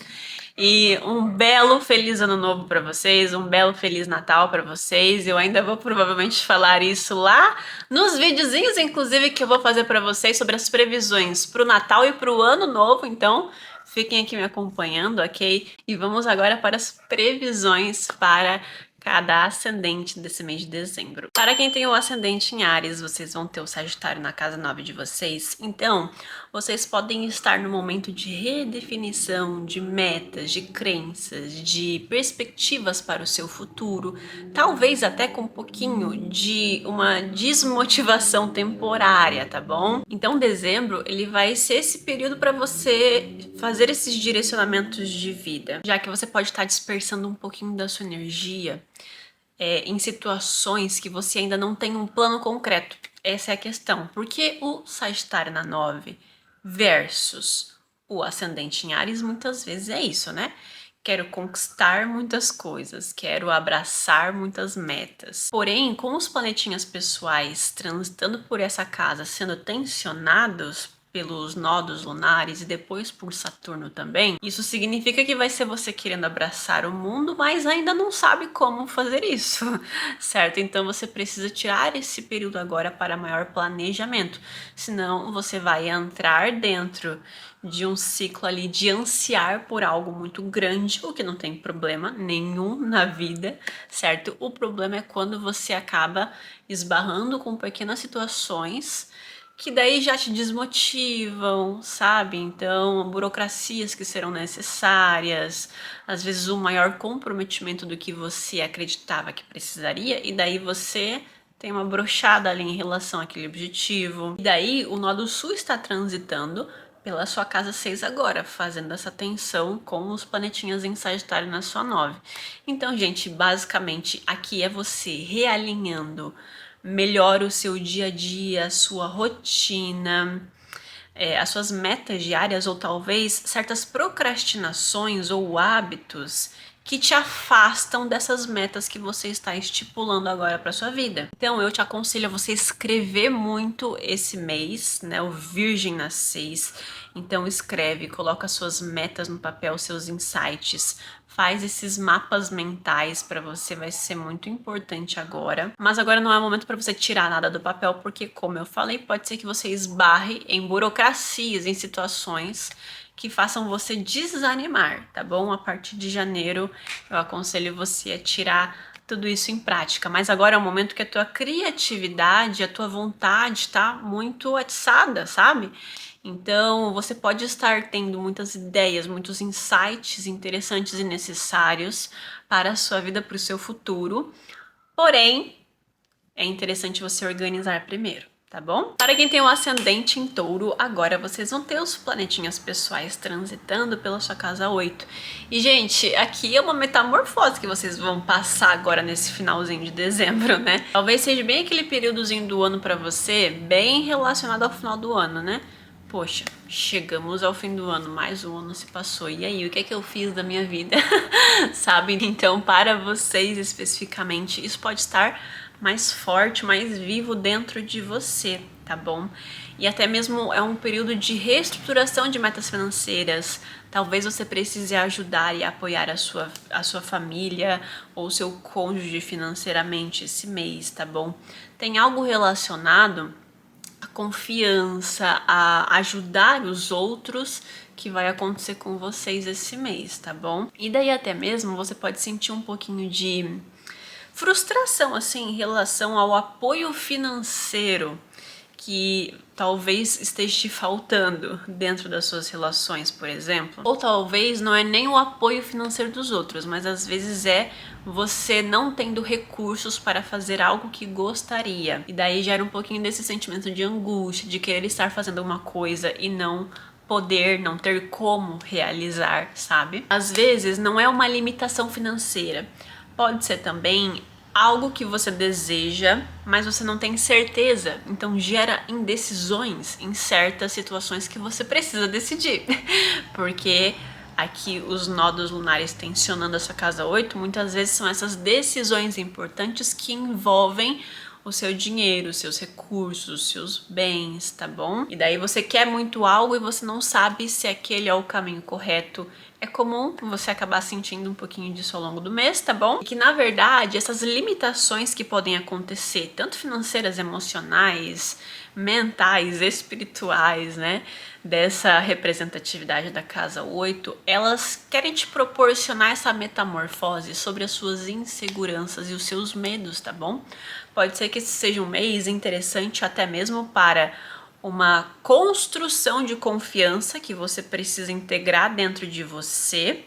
E um belo feliz ano novo para vocês, um belo feliz Natal para vocês. Eu ainda vou provavelmente falar isso lá nos videozinhos, inclusive, que eu vou fazer para vocês sobre as previsões para o Natal e para o Ano Novo. Então, fiquem aqui me acompanhando, ok? E vamos agora para as previsões para cada ascendente desse mês de dezembro. Para quem tem o ascendente em Áries, vocês vão ter o Sagitário na casa 9 de vocês. Então, vocês podem estar no momento de redefinição de metas, de crenças, de perspectivas para o seu futuro, talvez até com um pouquinho de uma desmotivação temporária, tá bom? Então, dezembro, ele vai ser esse período para você fazer esses direcionamentos de vida, já que você pode estar dispersando um pouquinho da sua energia em situações que você ainda não tem um plano concreto. Essa é a questão. Porque o Sagitário na 9 versus o ascendente em Áries muitas vezes é isso, né? Quero conquistar muitas coisas, quero abraçar muitas metas. Porém, com os planetinhas pessoais transitando por essa casa, sendo tensionados pelos nodos lunares e depois por Saturno também, isso significa que vai ser você querendo abraçar o mundo, mas ainda não sabe como fazer isso, certo? Então você precisa tirar esse período agora para maior planejamento, senão você vai entrar dentro de um ciclo ali de ansiar por algo muito grande, o que não tem problema nenhum na vida, certo? O problema é quando você acaba esbarrando com pequenas situações que daí já te desmotivam, sabe? Então, burocracias que serão necessárias, às vezes um maior comprometimento do que você acreditava que precisaria, e daí você tem uma brochada ali em relação àquele objetivo. E daí o nó do sul está transitando pela sua casa 6 agora, fazendo essa tensão com os planetinhas em Sagitário na sua 9. Então, gente, basicamente aqui é você realinhando melhor o seu dia a dia, a sua rotina, as suas metas diárias ou talvez certas procrastinações ou hábitos que te afastam dessas metas que você está estipulando agora para sua vida. Então eu te aconselho a você escrever muito esse mês, né? O Virgem nas 6. Então escreve, coloca suas metas no papel, seus insights, faz esses mapas mentais para você, vai ser muito importante agora. Mas agora não é momento para você tirar nada do papel, porque como eu falei, pode ser que você esbarre em burocracias, em situações que façam você desanimar, tá bom? A partir de janeiro eu aconselho você a tirar tudo isso em prática, mas agora é o momento que a tua criatividade, a tua vontade tá muito atiçada, sabe? Então, você pode estar tendo muitas ideias, muitos insights interessantes e necessários para a sua vida, para o seu futuro. Porém, é interessante você organizar primeiro, tá bom? Para quem tem o ascendente em touro, agora vocês vão ter os planetinhas pessoais transitando pela sua casa 8. E, gente, aqui é uma metamorfose que vocês vão passar agora nesse finalzinho de dezembro, né? Talvez seja bem aquele períodozinho do ano para você, bem relacionado ao final do ano, né? Poxa, chegamos ao fim do ano, mais um ano se passou. E aí, o que é que eu fiz da minha vida? Sabe? Então, para vocês especificamente, isso pode estar mais forte, mais vivo dentro de você, tá bom? E até mesmo é um período de reestruturação de metas financeiras. Talvez você precise ajudar e apoiar a sua família ou seu cônjuge financeiramente esse mês, tá bom? Tem algo relacionado a confiança, a ajudar os outros que vai acontecer com vocês esse mês, tá bom? E daí até mesmo você pode sentir um pouquinho de frustração assim em relação ao apoio financeiro que talvez esteja te faltando dentro das suas relações, por exemplo. Ou talvez não é nem o apoio financeiro dos outros, mas às vezes é você não tendo recursos para fazer algo que gostaria. E daí gera um pouquinho desse sentimento de angústia, de querer estar fazendo uma coisa e não poder, não ter como realizar, sabe? Às vezes não é uma limitação financeira. Pode ser também algo que você deseja, mas você não tem certeza, então gera indecisões em certas situações que você precisa decidir, porque aqui os nodos lunares tensionando essa casa 8, muitas vezes são essas decisões importantes que envolvem o seu dinheiro, os seus recursos, os seus bens, tá bom? E daí você quer muito algo e você não sabe se aquele é o caminho correto. É comum você acabar sentindo um pouquinho disso ao longo do mês, tá bom? E que na verdade essas limitações que podem acontecer, tanto financeiras, emocionais, mentais, espirituais, né? Dessa representatividade da casa 8, elas querem te proporcionar essa metamorfose sobre as suas inseguranças e os seus medos, tá bom? Pode ser que esse seja um mês interessante até mesmo para uma construção de confiança que você precisa integrar dentro de você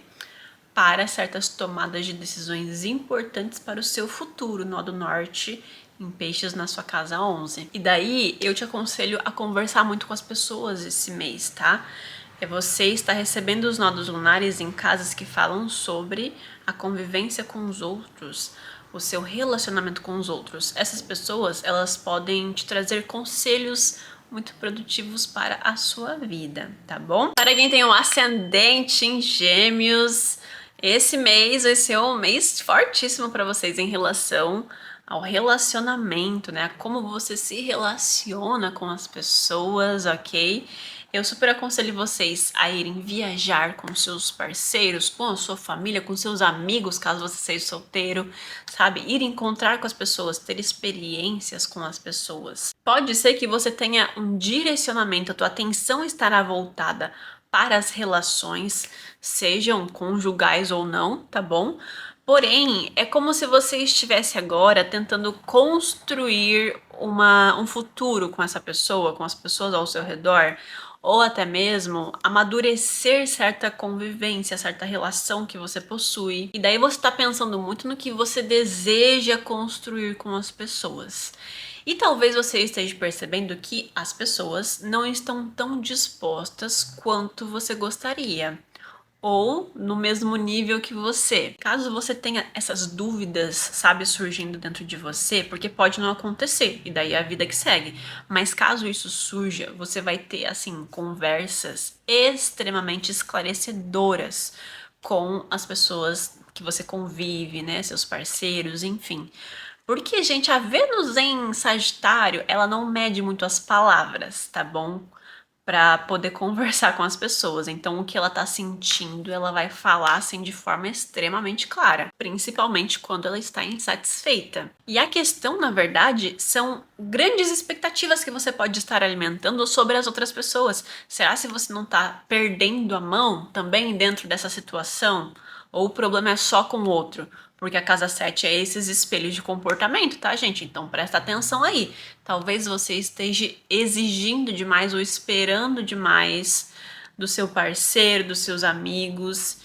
para certas tomadas de decisões importantes para o seu futuro, nó do norte em peixes na sua casa 11. E daí eu te aconselho a conversar muito com as pessoas esse mês, tá? Você está recebendo os nodos lunares em casas que falam sobre a convivência com os outros, o seu relacionamento com os outros. Essas pessoas, elas podem te trazer conselhos muito produtivos para a sua vida, tá bom? Para quem tem um ascendente em Gêmeos, esse mês vai ser um mês fortíssimo para vocês em relação ao relacionamento, né? Como você se relaciona com as pessoas, ok? Eu super aconselho vocês a irem viajar com seus parceiros, com a sua família, com seus amigos, caso você seja solteiro, sabe? Ir encontrar com as pessoas, ter experiências com as pessoas. Pode ser que você tenha um direcionamento, a tua atenção estará voltada para as relações, sejam conjugais ou não, tá bom? Porém, é como se você estivesse agora tentando construir um futuro com essa pessoa, com as pessoas ao seu redor, ou até mesmo amadurecer certa convivência, certa relação que você possui. E daí você está pensando muito no que você deseja construir com as pessoas. E talvez você esteja percebendo que as pessoas não estão tão dispostas quanto você gostaria, ou no mesmo nível que você. Caso você tenha essas dúvidas, sabe, surgindo dentro de você, porque pode não acontecer, e daí é a vida que segue. Mas caso isso surja, você vai ter, assim, conversas extremamente esclarecedoras com as pessoas que você convive, né, seus parceiros, enfim. Porque, gente, a Vênus em Sagitário, ela não mede muito as palavras, tá bom? para poder conversar com as pessoas. Então, o que ela tá sentindo, ela vai falar assim de forma extremamente clara, principalmente quando ela está insatisfeita. E a questão, na verdade, são grandes expectativas que você pode estar alimentando sobre as outras pessoas. Será se você não tá perdendo a mão também dentro dessa situação? Ou o problema é só com o outro? Porque a casa 7 é esses espelhos de comportamento, tá, gente? Então presta atenção aí. Talvez você esteja exigindo demais ou esperando demais do seu parceiro, dos seus amigos.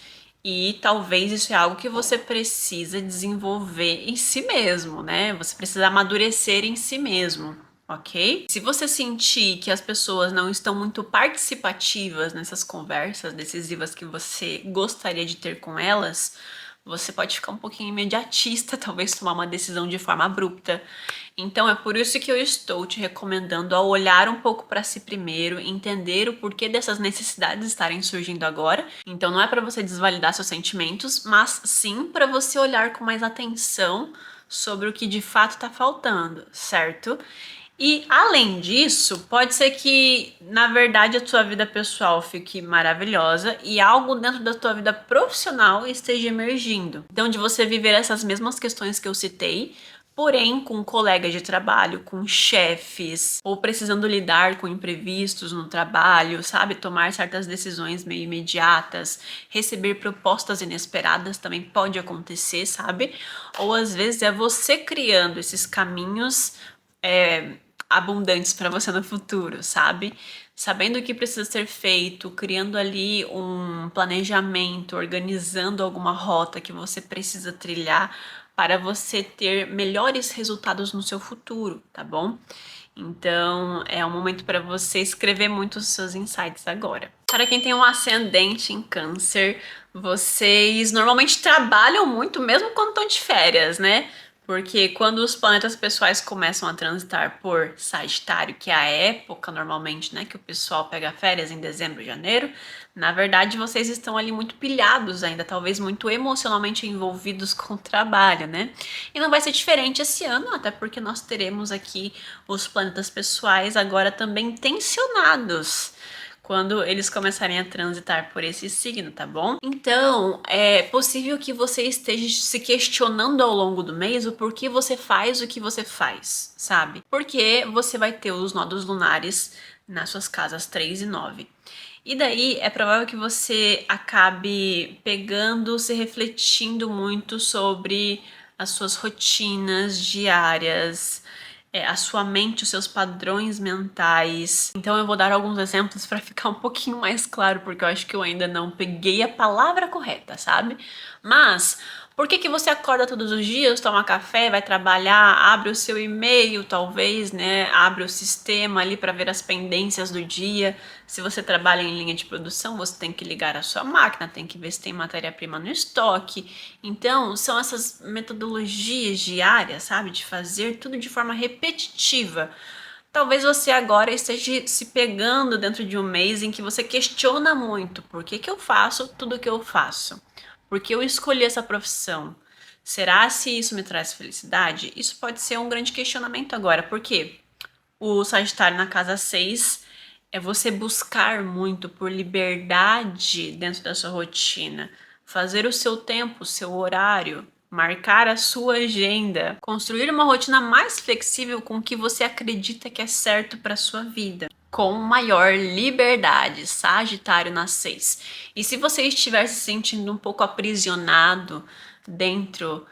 E talvez isso é algo que você precisa desenvolver em si mesmo, né? Você precisa amadurecer em si mesmo, ok? Se você sentir que as pessoas não estão muito participativas nessas conversas decisivas que você gostaria de ter com elas, você pode ficar um pouquinho imediatista, talvez tomar uma decisão de forma abrupta. Então é por isso que eu estou te recomendando a olhar um pouco para si primeiro, entender o porquê dessas necessidades estarem surgindo agora. Então não é para você desvalidar seus sentimentos, mas sim para você olhar com mais atenção sobre o que de fato está faltando, certo? E além disso, pode ser que, na verdade, a tua vida pessoal fique maravilhosa e algo dentro da tua vida profissional esteja emergindo. Então, de você viver essas mesmas questões que eu citei, porém com colegas de trabalho, com chefes, ou precisando lidar com imprevistos no trabalho, sabe? Tomar certas decisões meio imediatas, receber propostas inesperadas também pode acontecer, sabe? Ou às vezes é você criando esses caminhos abundantes para você no futuro, sabe? Sabendo o que precisa ser feito, criando ali um planejamento, organizando alguma rota que você precisa trilhar para você ter melhores resultados no seu futuro, tá bom? Então, é um momento para você escrever muito os seus insights agora. Para quem tem um ascendente em Câncer, vocês normalmente trabalham muito mesmo quando estão de férias, né? Porque quando os planetas pessoais começam a transitar por Sagitário, que é a época normalmente, né, que o pessoal pega férias em dezembro, janeiro, na verdade vocês estão ali muito pilhados ainda, talvez muito emocionalmente envolvidos com o trabalho, né? E não vai ser diferente esse ano, até porque nós teremos aqui os planetas pessoais agora também tensionados quando eles começarem a transitar por esse signo, tá bom? Então, é possível que você esteja se questionando ao longo do mês o porquê você faz o que você faz, sabe? Porque você vai ter os nodos lunares nas suas casas 3 e 9. E daí é provável que você acabe pegando, se refletindo muito sobre as suas rotinas diárias, a sua mente, os seus padrões mentais. Então eu vou dar alguns exemplos para ficar um pouquinho mais claro, porque eu acho que eu ainda não peguei a palavra correta, sabe? Mas por que que você acorda todos os dias, toma café, vai trabalhar, abre o seu e-mail, talvez, né? Abre o sistema ali para ver as pendências do dia. Se você trabalha em linha de produção, você tem que ligar a sua máquina, tem que ver se tem matéria-prima no estoque. Então, são essas metodologias diárias, sabe? De fazer tudo de forma repetitiva. Talvez você agora esteja se pegando dentro de um mês em que você questiona muito por que que eu faço tudo o que eu faço. Por que eu escolhi essa profissão? Será se isso me traz felicidade? Isso pode ser um grande questionamento agora, porque o Sagitário na casa 6 é você buscar muito por liberdade dentro da sua rotina, fazer o seu tempo, o seu horário, marcar a sua agenda, construir uma rotina mais flexível com o que você acredita que é certo para sua vida, com maior liberdade. Sagitário na 6. E se você estiver se sentindo um pouco aprisionado dentro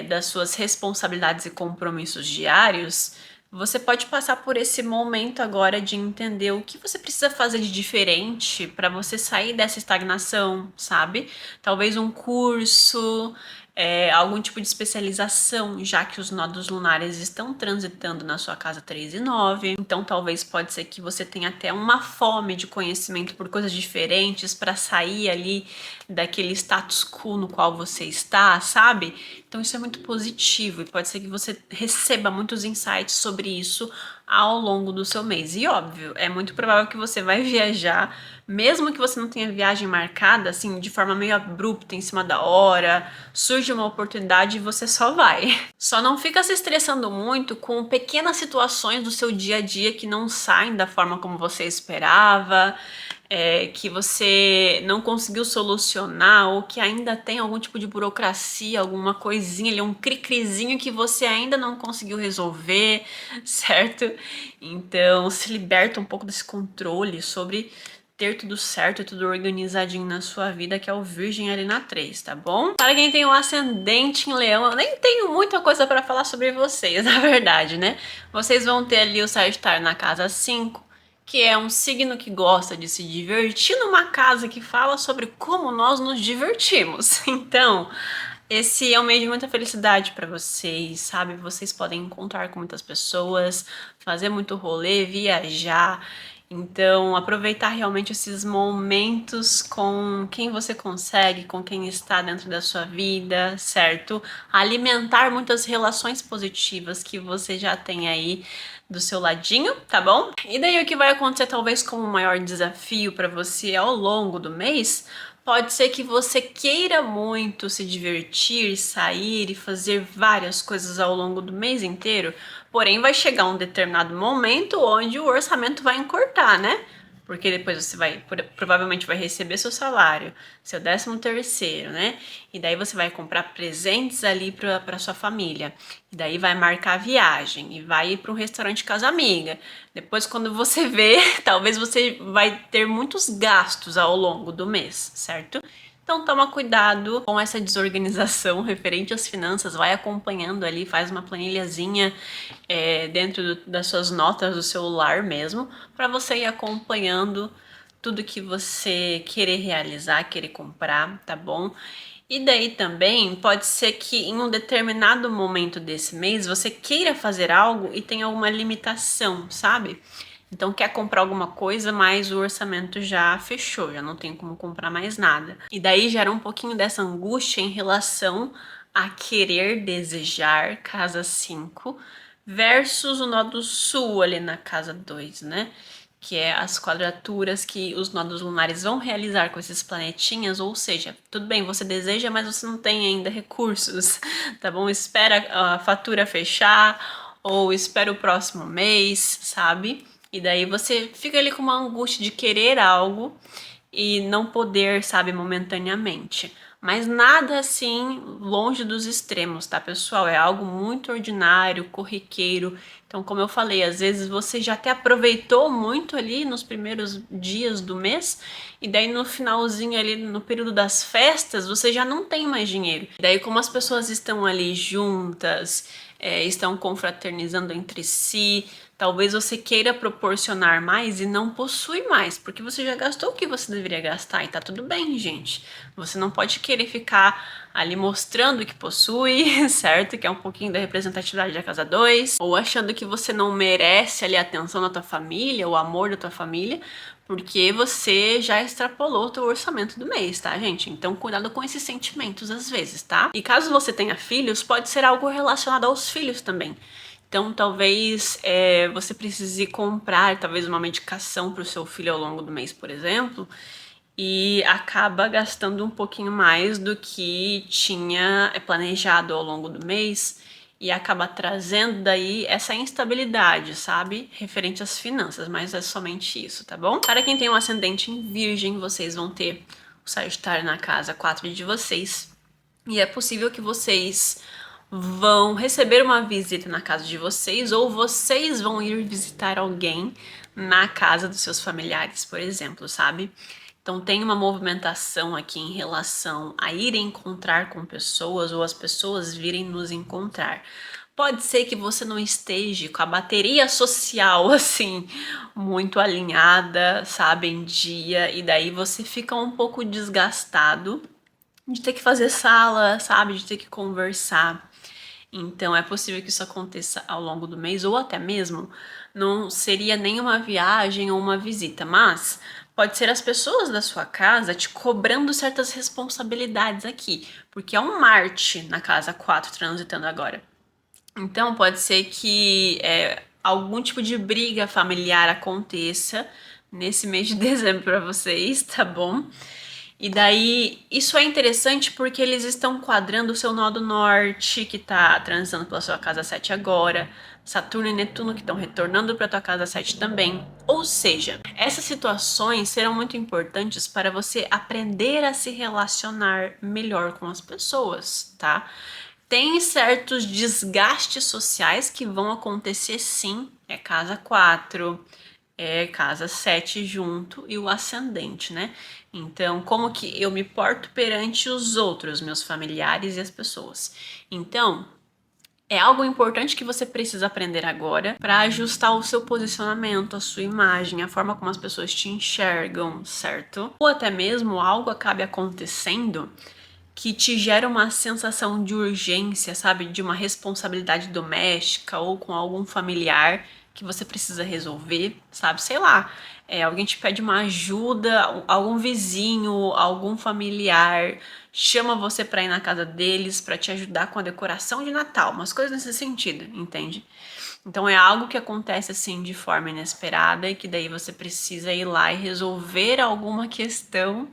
das suas responsabilidades e compromissos diários, você pode passar por esse momento agora de entender o que você precisa fazer de diferente para você sair dessa estagnação, sabe? Talvez um curso, algum tipo de especialização, já que os nodos lunares estão transitando na sua casa 3 e 9. Então, talvez pode ser que você tenha até uma fome de conhecimento por coisas diferentes para sair ali daquele status quo no qual você está, sabe? Então, isso é muito positivo e pode ser que você receba muitos insights sobre isso ao longo do seu mês. E óbvio, é muito provável que você vai viajar, mesmo que você não tenha viagem marcada, assim, de forma meio abrupta, em cima da hora, surge uma oportunidade e você só vai. Só não fica se estressando muito com pequenas situações do seu dia a dia que não saem da forma como você esperava, que você não conseguiu solucionar ou que ainda tem algum tipo de burocracia, alguma coisinha ali, um cri-crizinho que você ainda não conseguiu resolver, certo? Então, se liberta um pouco desse controle sobre ter tudo certo e tudo organizadinho na sua vida, que é o Virgem ali na 3, tá bom? Para quem tem o ascendente em Leão, eu nem tenho muita coisa para falar sobre vocês, na verdade, né? Vocês vão ter ali o Sagitário na casa 5, que é um signo que gosta de se divertir numa casa que fala sobre como nós nos divertimos. Então, esse é um mês de muita felicidade para vocês, sabe? Vocês podem encontrar com muitas pessoas, fazer muito rolê, viajar. Então, aproveitar realmente esses momentos com quem você consegue, com quem está dentro da sua vida, certo? Alimentar muitas relações positivas que você já tem aí do seu ladinho, tá bom? E daí o que vai acontecer talvez como um maior desafio para você ao longo do mês, pode ser que você queira muito se divertir, sair e fazer várias coisas ao longo do mês inteiro, porém vai chegar um determinado momento onde o orçamento vai encurtar, né? Porque depois você provavelmente vai receber seu salário, seu 13º, né? E daí você vai comprar presentes ali para sua família. E daí vai marcar a viagem e vai ir para um restaurante com as amigas. Depois, quando você vê, talvez você vai ter muitos gastos ao longo do mês, certo? Então toma cuidado com essa desorganização referente às finanças, vai acompanhando ali, faz uma planilhazinha dentro das suas notas do celular mesmo, para você ir acompanhando tudo que você querer realizar, querer comprar, tá bom? E daí também pode ser que em um determinado momento desse mês você queira fazer algo e tenha alguma limitação, sabe? Então quer comprar alguma coisa, mas o orçamento já fechou, já não tem como comprar mais nada. E daí gera um pouquinho dessa angústia em relação a querer desejar casa 5 versus o nó do sul ali na casa 2, né? Que é as quadraturas que os nodos lunares vão realizar com esses planetinhas, ou seja, tudo bem, você deseja, mas você não tem ainda recursos, tá bom? Espera a fatura fechar, ou espera o próximo mês, sabe? E daí você fica ali com uma angústia de querer algo e não poder, sabe, momentaneamente. Mas nada assim longe dos extremos, tá, pessoal? É algo muito ordinário, corriqueiro. Então, como eu falei, às vezes você já até aproveitou muito ali nos primeiros dias do mês, e daí no finalzinho ali, no período das festas, você já não tem mais dinheiro. E daí, como as pessoas estão ali juntas, estão confraternizando entre si, talvez você queira proporcionar mais e não possui mais, porque você já gastou o que você deveria gastar e tá tudo bem, gente. Você não pode querer ficar ali mostrando que possui, certo? Que é um pouquinho da representatividade da casa 2, ou achando que você não merece ali a atenção da tua família, o amor da tua família, porque você já extrapolou o teu orçamento do mês, tá, gente? Então, cuidado com esses sentimentos às vezes, tá? E caso você tenha filhos, pode ser algo relacionado aos filhos também. Então, talvez você precise comprar talvez uma medicação para o seu filho ao longo do mês, por exemplo, e acaba gastando um pouquinho mais do que tinha planejado ao longo do mês e acaba trazendo daí essa instabilidade, sabe? Referente às finanças, mas é somente isso, tá bom? Para quem tem um ascendente em Virgem, vocês vão ter o Sagitário na casa 4 de vocês. E é possível que vocês vão receber uma visita na casa de vocês ou vocês vão ir visitar alguém na casa dos seus familiares, por exemplo, sabe? Então tem uma movimentação aqui em relação a ir encontrar com pessoas ou as pessoas virem nos encontrar. Pode ser que você não esteja com a bateria social assim muito alinhada, sabe, em dia, e daí você fica um pouco desgastado de ter que fazer sala, sabe, de ter que conversar. Então é possível que isso aconteça ao longo do mês ou até mesmo não seria nenhuma viagem ou uma visita, mas pode ser as pessoas da sua casa te cobrando certas responsabilidades aqui, porque é um Marte na casa 4 transitando agora. Então pode ser que algum tipo de briga familiar aconteça nesse mês de dezembro para vocês, tá bom? E daí, isso é interessante porque eles estão quadrando o seu nó do norte, que tá transitando pela sua casa 7 agora, Saturno e Netuno que estão retornando para tua casa 7 também. Ou seja, essas situações serão muito importantes para você aprender a se relacionar melhor com as pessoas, tá? Tem certos desgastes sociais que vão acontecer sim, é casa 4, é casa 7 junto e o ascendente, né? Então, como que eu me porto perante os outros, meus familiares e as pessoas. Então, é algo importante que você precisa aprender agora para ajustar o seu posicionamento, a sua imagem, a forma como as pessoas te enxergam, certo? Ou até mesmo algo acabe acontecendo que te gera uma sensação de urgência, sabe? De uma responsabilidade doméstica ou com algum familiar que você precisa resolver, sabe? Sei lá, alguém te pede uma ajuda, algum vizinho, algum familiar chama você pra ir na casa deles pra te ajudar com a decoração de Natal, umas coisas nesse sentido, entende? Então é algo que acontece assim de forma inesperada e que daí você precisa ir lá e resolver alguma questão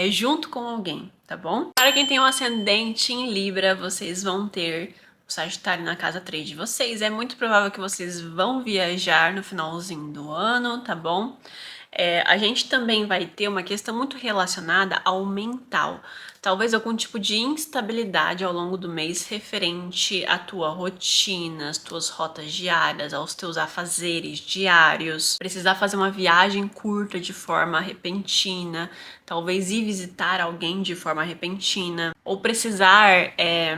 junto com alguém, tá bom? Para quem tem um ascendente em Libra, vocês vão ter o Sagitário na casa 3 de vocês. É muito provável que vocês vão viajar no finalzinho do ano, tá bom? A gente também vai ter uma questão muito relacionada ao mental. Talvez algum tipo de instabilidade ao longo do mês referente à tua rotina, às tuas rotas diárias, aos teus afazeres diários. Precisar fazer uma viagem curta de forma repentina, talvez ir visitar alguém de forma repentina, ou precisar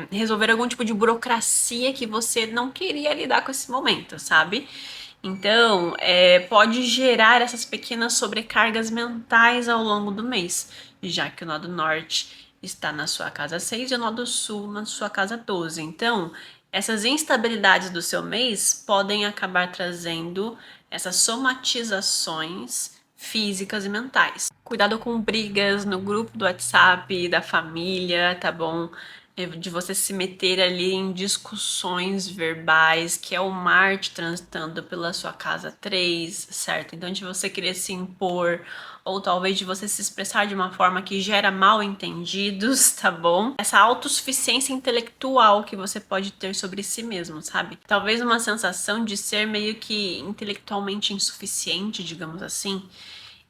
resolver algum tipo de burocracia que você não queria lidar com esse momento, sabe? Então, pode gerar essas pequenas sobrecargas mentais ao longo do mês, já que o nó do norte está na sua casa 6 e o nó do sul na sua casa 12. Então, essas instabilidades do seu mês podem acabar trazendo essas somatizações físicas e mentais. Cuidado com brigas no grupo do WhatsApp, da família, tá bom? De você se meter ali em discussões verbais, que é o Marte transitando pela sua casa 3, certo? Então, de você querer se impor, ou talvez de você se expressar de uma forma que gera mal entendidos, tá bom? Essa autossuficiência intelectual que você pode ter sobre si mesmo, sabe? Talvez uma sensação de ser meio que intelectualmente insuficiente, digamos assim,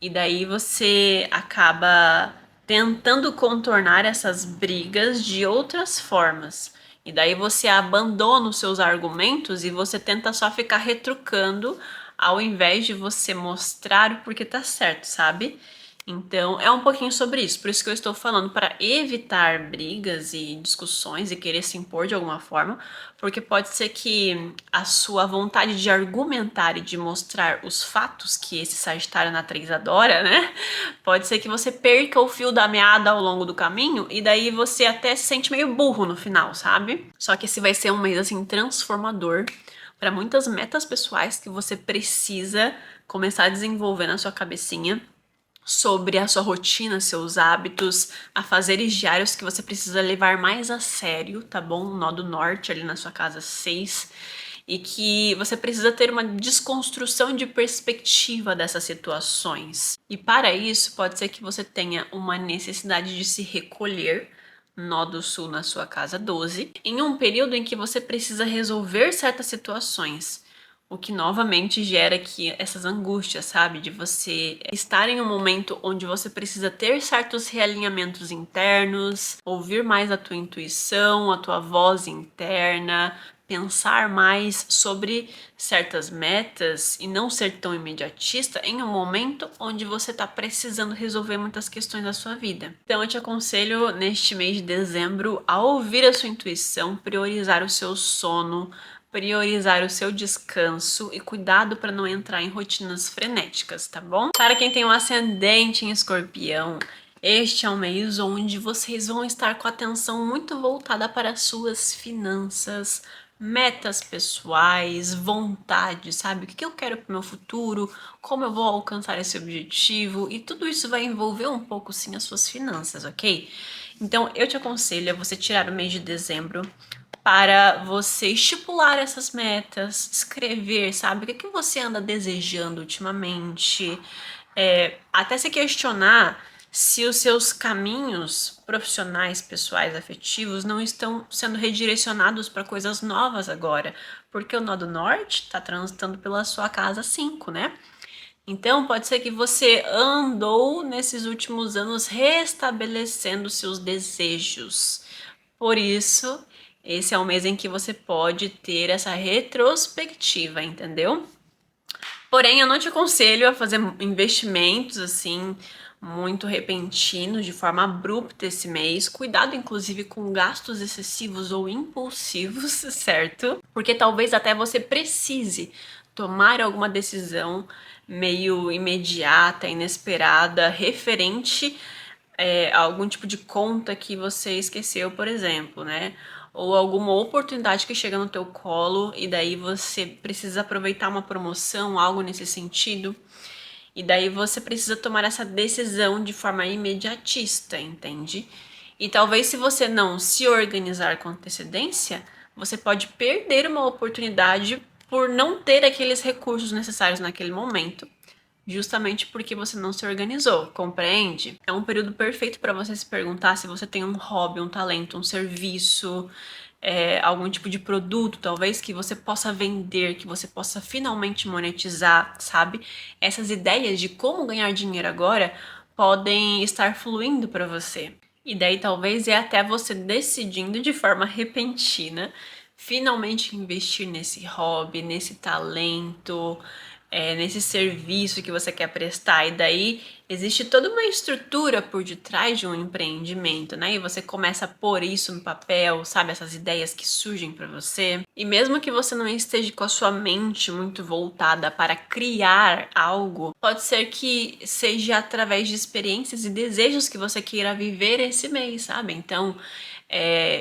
e daí você acaba tentando contornar essas brigas de outras formas. E daí você abandona os seus argumentos e você tenta só ficar retrucando ao invés de você mostrar o porquê tá certo, sabe? Então, é um pouquinho sobre isso. Por isso que eu estou falando para evitar brigas e discussões e querer se impor de alguma forma, porque pode ser que a sua vontade de argumentar e de mostrar os fatos que esse Sagitário na 3 adora, né? Pode ser que você perca o fio da meada ao longo do caminho e daí você até se sente meio burro no final, sabe? Só que esse vai ser um mês assim transformador para muitas metas pessoais que você precisa começar a desenvolver na sua cabecinha sobre a sua rotina, seus hábitos, afazeres diários que você precisa levar mais a sério, tá bom? O nó do norte ali na sua casa 6. E que você precisa ter uma desconstrução de perspectiva dessas situações. E para isso, pode ser que você tenha uma necessidade de se recolher, nó do sul na sua casa 12, em um período em que você precisa resolver certas situações. O que novamente gera aqui essas angústias, sabe? De você estar em um momento onde você precisa ter certos realinhamentos internos, ouvir mais a tua intuição, a tua voz interna, pensar mais sobre certas metas e não ser tão imediatista em um momento onde você está precisando resolver muitas questões da sua vida. Então eu te aconselho neste mês de dezembro a ouvir a sua intuição, priorizar o seu sono, priorizar o seu descanso e cuidado para não entrar em rotinas frenéticas, tá bom? Para quem tem um ascendente em Escorpião, este é um mês onde vocês vão estar com a atenção muito voltada para as suas finanças, metas pessoais, vontades, sabe? O que eu quero para o meu futuro, como eu vou alcançar esse objetivo, e tudo isso vai envolver um pouco sim as suas finanças, ok? Então eu te aconselho a você tirar o mês de dezembro para você estipular essas metas, escrever, sabe? O que que você anda desejando ultimamente? Até se questionar se os seus caminhos profissionais, pessoais, afetivos não estão sendo redirecionados para coisas novas agora, porque o nó do norte está transitando pela sua casa 5, né? Então, pode ser que você andou nesses últimos anos restabelecendo seus desejos. Por isso, esse é o mês em que você pode ter essa retrospectiva, entendeu? Porém, eu não te aconselho a fazer investimentos assim muito repentinos, de forma abrupta esse mês. Cuidado, inclusive, com gastos excessivos ou impulsivos, certo? Porque talvez até você precise tomar alguma decisão meio imediata, inesperada, referente algum tipo de conta que você esqueceu, por exemplo, né? Ou alguma oportunidade que chega no teu colo e daí você precisa aproveitar uma promoção, algo nesse sentido. E daí você precisa tomar essa decisão de forma imediatista, entende? E talvez se você não se organizar com antecedência, você pode perder uma oportunidade por não ter aqueles recursos necessários naquele momento, justamente porque você não se organizou, compreende? É um período perfeito para você se perguntar se você tem um hobby, um talento, um serviço, algum tipo de produto, talvez que você possa vender, que você possa finalmente monetizar, sabe? Essas ideias de como ganhar dinheiro agora podem estar fluindo para você. E daí talvez é até você decidindo de forma repentina finalmente investir nesse hobby, nesse talento, nesse serviço que você quer prestar. E daí existe toda uma estrutura por detrás de um empreendimento, né? E você começa a pôr isso no papel, sabe? Essas ideias que surgem para você. E mesmo que você não esteja com a sua mente muito voltada para criar algo, pode ser que seja através de experiências e desejos que você queira viver esse mês, sabe? Então,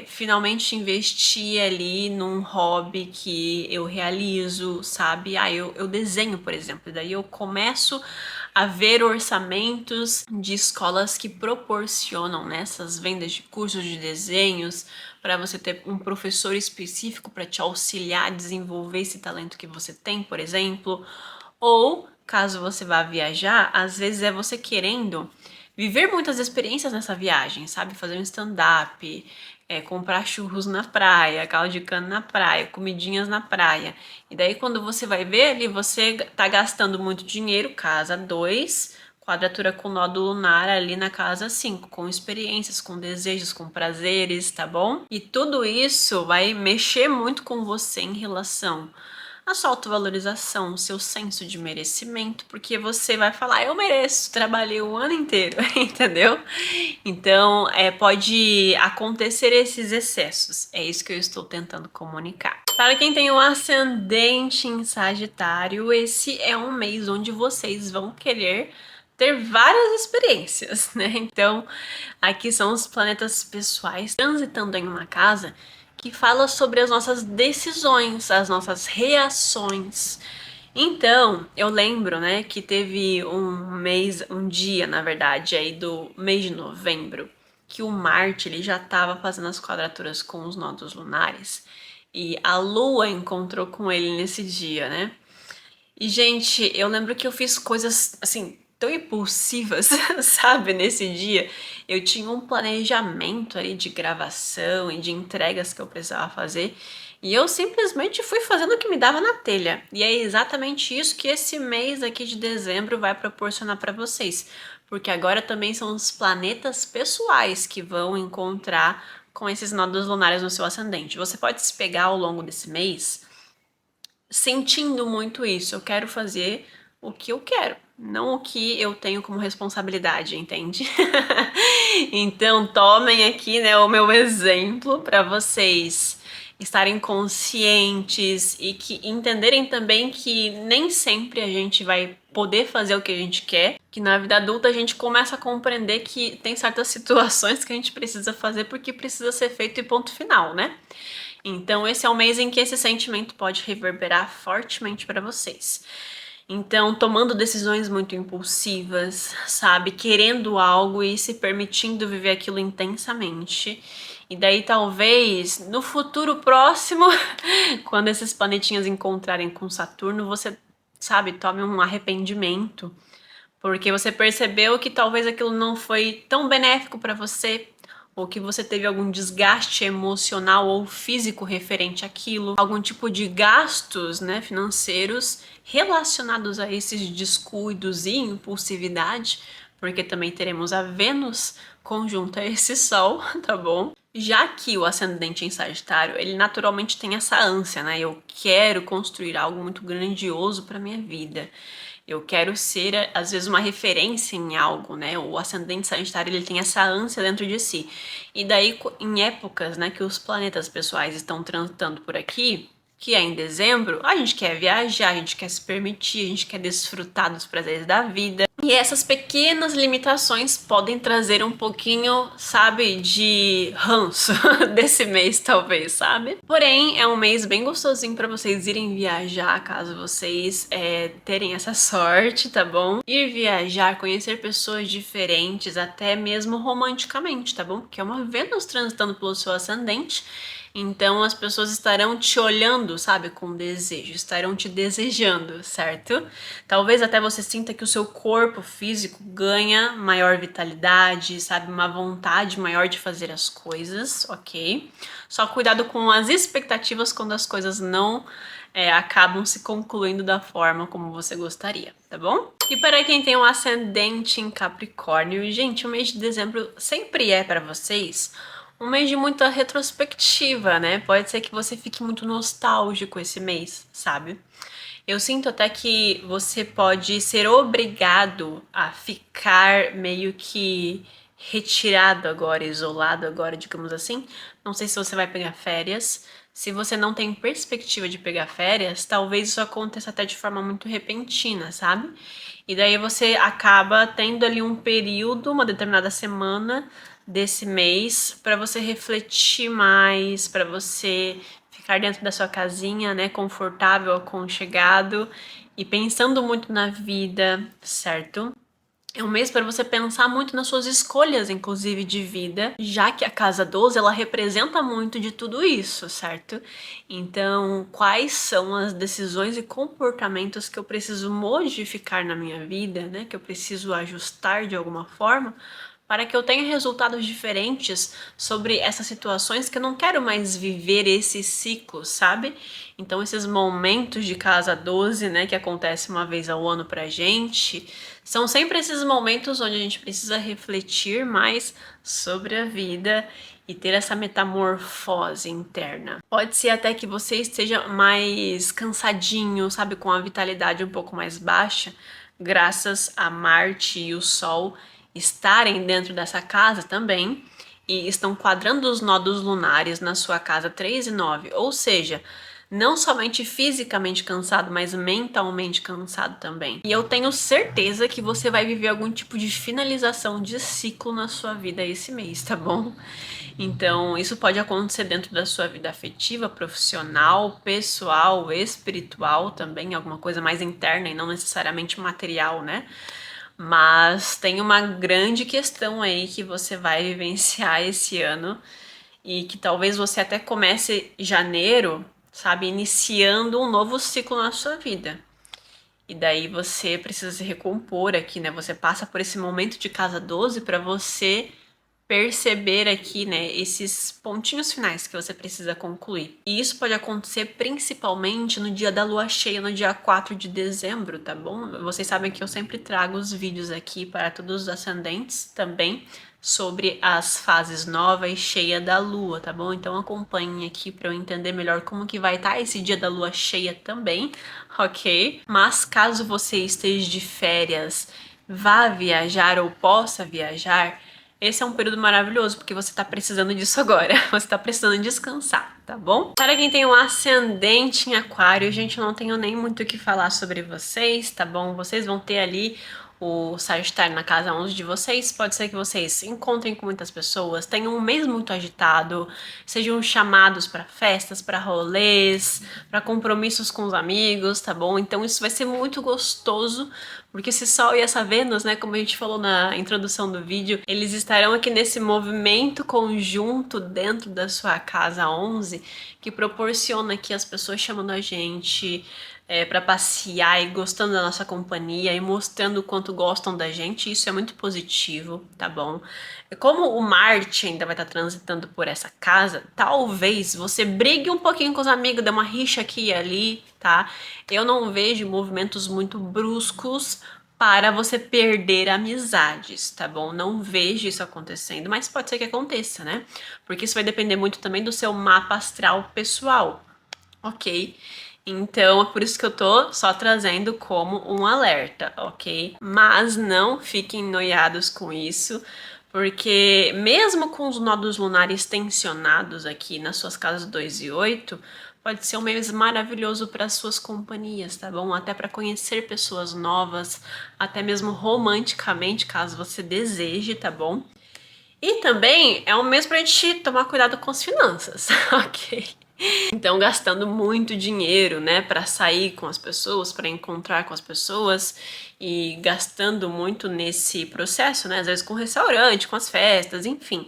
finalmente investir ali num hobby que eu realizo, sabe? Eu desenho, por exemplo, daí eu começo a ver orçamentos de escolas que proporcionam nessas vendas de cursos de desenhos para você ter um professor específico para te auxiliar a desenvolver esse talento que você tem, por exemplo. Ou, caso você vá viajar, às vezes é você querendo viver muitas experiências nessa viagem, sabe? Fazer um stand-up, comprar churros na praia, caldo de cana na praia, comidinhas na praia. E daí quando você vai ver ali, você tá gastando muito dinheiro, casa 2, quadratura com nódo lunar ali na casa 5, com experiências, com desejos, com prazeres, tá bom? E tudo isso vai mexer muito com você em relação a sua autovalorização, o seu senso de merecimento, porque você vai falar, eu mereço, trabalhei o ano inteiro, entendeu? Então, pode acontecer esses excessos, é isso que eu estou tentando comunicar. Para quem tem o ascendente em Sagitário, esse é um mês onde vocês vão querer ter várias experiências, né? Então, aqui são os planetas pessoais transitando em uma casa que fala sobre as nossas decisões, as nossas reações. Então, eu lembro, né, que teve um dia, na verdade, aí do mês de novembro, que o Marte ele já estava fazendo as quadraturas com os nodos lunares e a Lua encontrou com ele nesse dia, né? E, gente, eu lembro que eu fiz coisas, assim, tão impulsivas, sabe, nesse dia. Eu tinha um planejamento aí de gravação e de entregas que eu precisava fazer. E eu simplesmente fui fazendo o que me dava na telha. E é exatamente isso que esse mês aqui de dezembro vai proporcionar para vocês. Porque agora também são os planetas pessoais que vão encontrar com esses nodos lunares no seu ascendente. Você pode se pegar ao longo desse mês sentindo muito isso. Eu quero fazer o que eu quero, não o que eu tenho como responsabilidade, entende? Então, tomem aqui, né, o meu exemplo para vocês estarem conscientes e que entenderem também que nem sempre a gente vai poder fazer o que a gente quer, que na vida adulta a gente começa a compreender que tem certas situações que a gente precisa fazer porque precisa ser feito e ponto final, né? Então, esse é o mês em que esse sentimento pode reverberar fortemente para vocês. Então, tomando decisões muito impulsivas, sabe? Querendo algo e se permitindo viver aquilo intensamente. E daí talvez no futuro próximo, quando esses planetinhas encontrarem com Saturno, você, sabe, tome um arrependimento, porque você percebeu que talvez aquilo não foi tão benéfico para você, ou que você teve algum desgaste emocional ou físico referente àquilo, algum tipo de gastos, né, financeiros relacionados a esses descuidos e impulsividade, porque também teremos a Vênus conjunta a esse Sol, tá bom? Já que o ascendente em Sagitário, ele naturalmente tem essa ânsia, né? Eu quero construir algo muito grandioso para minha vida. Eu quero ser, às vezes, uma referência em algo, né? O ascendente Sagitário, ele tem essa ânsia dentro de si. E daí, em épocas, né, que os planetas pessoais estão transitando por aqui, que é em dezembro, a gente quer viajar, a gente quer se permitir, a gente quer desfrutar dos prazeres da vida. E essas pequenas limitações podem trazer um pouquinho, sabe, de ranço desse mês, talvez, sabe? Porém, é um mês bem gostosinho para vocês irem viajar, caso vocês terem essa sorte, tá bom? Ir viajar, conhecer pessoas diferentes, até mesmo romanticamente, tá bom? Que é uma Vênus transitando pelo seu ascendente. Então as pessoas estarão te olhando, sabe, com desejo, estarão te desejando, certo? Talvez até você sinta que o seu corpo físico ganha maior vitalidade, sabe, uma vontade maior de fazer as coisas, ok? Só cuidado com as expectativas quando as coisas não acabam se concluindo da forma como você gostaria, tá bom? E para quem tem um ascendente em Capricórnio, gente, o mês de dezembro sempre é para vocês um mês de muita retrospectiva, né? Pode ser que você fique muito nostálgico esse mês, sabe? Eu sinto até que você pode ser obrigado a ficar meio que retirado agora, isolado agora, digamos assim. Não sei se você vai pegar férias. Se você não tem perspectiva de pegar férias, talvez isso aconteça até de forma muito repentina, sabe? E daí você acaba tendo ali um período, uma determinada semana desse mês para você refletir mais, para você ficar dentro da sua casinha, né, confortável, aconchegado e pensando muito na vida, certo? É um mês para você pensar muito nas suas escolhas, inclusive de vida, já que a casa 12 ela representa muito de tudo isso, certo? Então, quais são as decisões e comportamentos que eu preciso modificar na minha vida, né? Que eu preciso ajustar de alguma forma para que eu tenha resultados diferentes sobre essas situações que eu não quero mais viver esse ciclo, sabe? Então esses momentos de casa 12, né, que acontece uma vez ao ano pra gente, são sempre esses momentos onde a gente precisa refletir mais sobre a vida e ter essa metamorfose interna. Pode ser até que você esteja mais cansadinho, sabe, com a vitalidade um pouco mais baixa, graças a Marte e o Sol estarem dentro dessa casa também e estão quadrando os nodos lunares na sua casa 3 e 9, ou seja, não somente fisicamente cansado, mas mentalmente cansado também. E eu tenho certeza que você vai viver algum tipo de finalização de ciclo na sua vida esse mês, tá bom? Então, isso pode acontecer dentro da sua vida afetiva, profissional, pessoal, espiritual também, alguma coisa mais interna e não necessariamente material, né? Mas tem uma grande questão aí que você vai vivenciar esse ano e que talvez você até comece janeiro, sabe, iniciando um novo ciclo na sua vida. E daí você precisa se recompor aqui, né? Você passa por esse momento de casa 12 para você perceber aqui, né, esses pontinhos finais que você precisa concluir. E isso pode acontecer principalmente no dia da lua cheia, no dia 4 de dezembro, tá bom? Vocês sabem que eu sempre trago os vídeos aqui para todos os ascendentes também sobre as fases nova e cheia da lua, tá bom? Então acompanhem aqui para eu entender melhor como que vai estar esse dia da lua cheia também, ok? Mas caso você esteja de férias, vá viajar ou possa viajar, esse é um período maravilhoso, porque você tá precisando disso agora. Você tá precisando descansar, tá bom? Para quem tem um ascendente em aquário, gente, eu não tenho nem muito o que falar sobre vocês, tá bom? Vocês vão ter ali o Sagitário na casa 11 de vocês. Pode ser que vocês se encontrem com muitas pessoas, tenham um mês muito agitado, sejam chamados para festas, para rolês, para compromissos com os amigos, tá bom? Então isso vai ser muito gostoso, Porque esse Sol e essa Vênus, né, como a gente falou na introdução do vídeo, eles estarão aqui nesse movimento conjunto dentro da sua casa 11, que proporciona aqui as pessoas chamando a gente para passear e gostando da nossa companhia e mostrando o quanto gostam da gente. Isso é muito positivo, tá bom? Como o Marte ainda vai estar transitando por essa casa, talvez você brigue um pouquinho com os amigos, dê uma rixa aqui e ali, tá? Eu não vejo movimentos muito bruscos para você perder amizades, tá bom? Não vejo isso acontecendo, mas pode ser que aconteça, né? Porque isso vai depender muito também do seu mapa astral pessoal, ok? Então é por isso que eu tô só trazendo como um alerta, ok? Mas não fiquem noiados com isso, porque mesmo com os nodos lunares tensionados aqui nas suas casas 2 e 8, pode ser um mês maravilhoso para suas companhias, tá bom? Até para conhecer pessoas novas, até mesmo romanticamente, caso você deseje, tá bom? E também é um mês pra gente tomar cuidado com as finanças, ok? Então, gastando muito dinheiro, né, para sair com as pessoas, para encontrar com as pessoas e gastando muito nesse processo, né, às vezes com o restaurante, com as festas, enfim.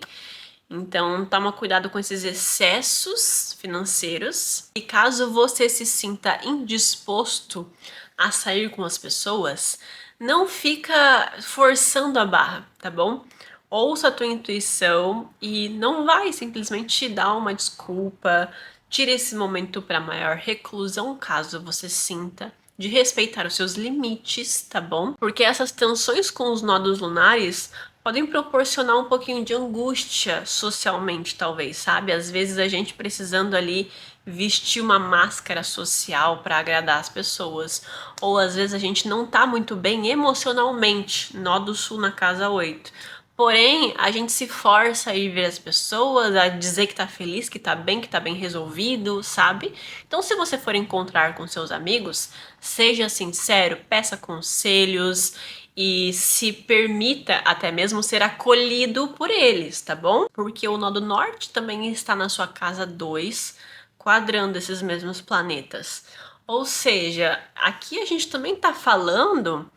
Então, toma cuidado com esses excessos financeiros. E caso você se sinta indisposto a sair com as pessoas, não fica forçando a barra, tá bom? Ouça a tua intuição e não vai simplesmente te dar uma desculpa. Tire esse momento para maior reclusão, caso você sinta, de respeitar os seus limites, tá bom? Porque essas tensões com os nodos lunares podem proporcionar um pouquinho de angústia socialmente, talvez, sabe? Às vezes a gente precisando ali vestir uma máscara social para agradar as pessoas, ou às vezes a gente não tá muito bem emocionalmente, nó do sul na casa 8. Porém, a gente se força a ir ver as pessoas, a dizer que tá feliz, que tá bem resolvido, sabe? Então, se você for encontrar com seus amigos, seja sincero, peça conselhos e se permita até mesmo ser acolhido por eles, tá bom? Porque o Nodo Norte também está na sua casa 2, quadrando esses mesmos planetas. Ou seja, aqui a gente também tá falando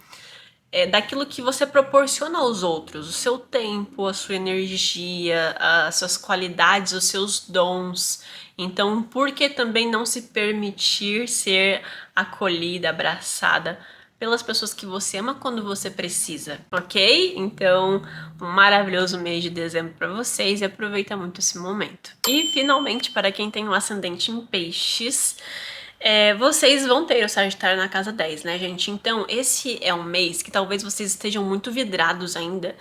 daquilo que você proporciona aos outros, o seu tempo, a sua energia, as suas qualidades, os seus dons. Então, por que também não se permitir ser acolhida, abraçada pelas pessoas que você ama quando você precisa, ok? Então, um maravilhoso mês de dezembro para vocês e aproveita muito esse momento. E finalmente, para quem tem um ascendente em peixes, vocês vão ter o Sagitário na casa 10, né, gente? Então, esse é um mês que talvez vocês estejam muito vidrados ainda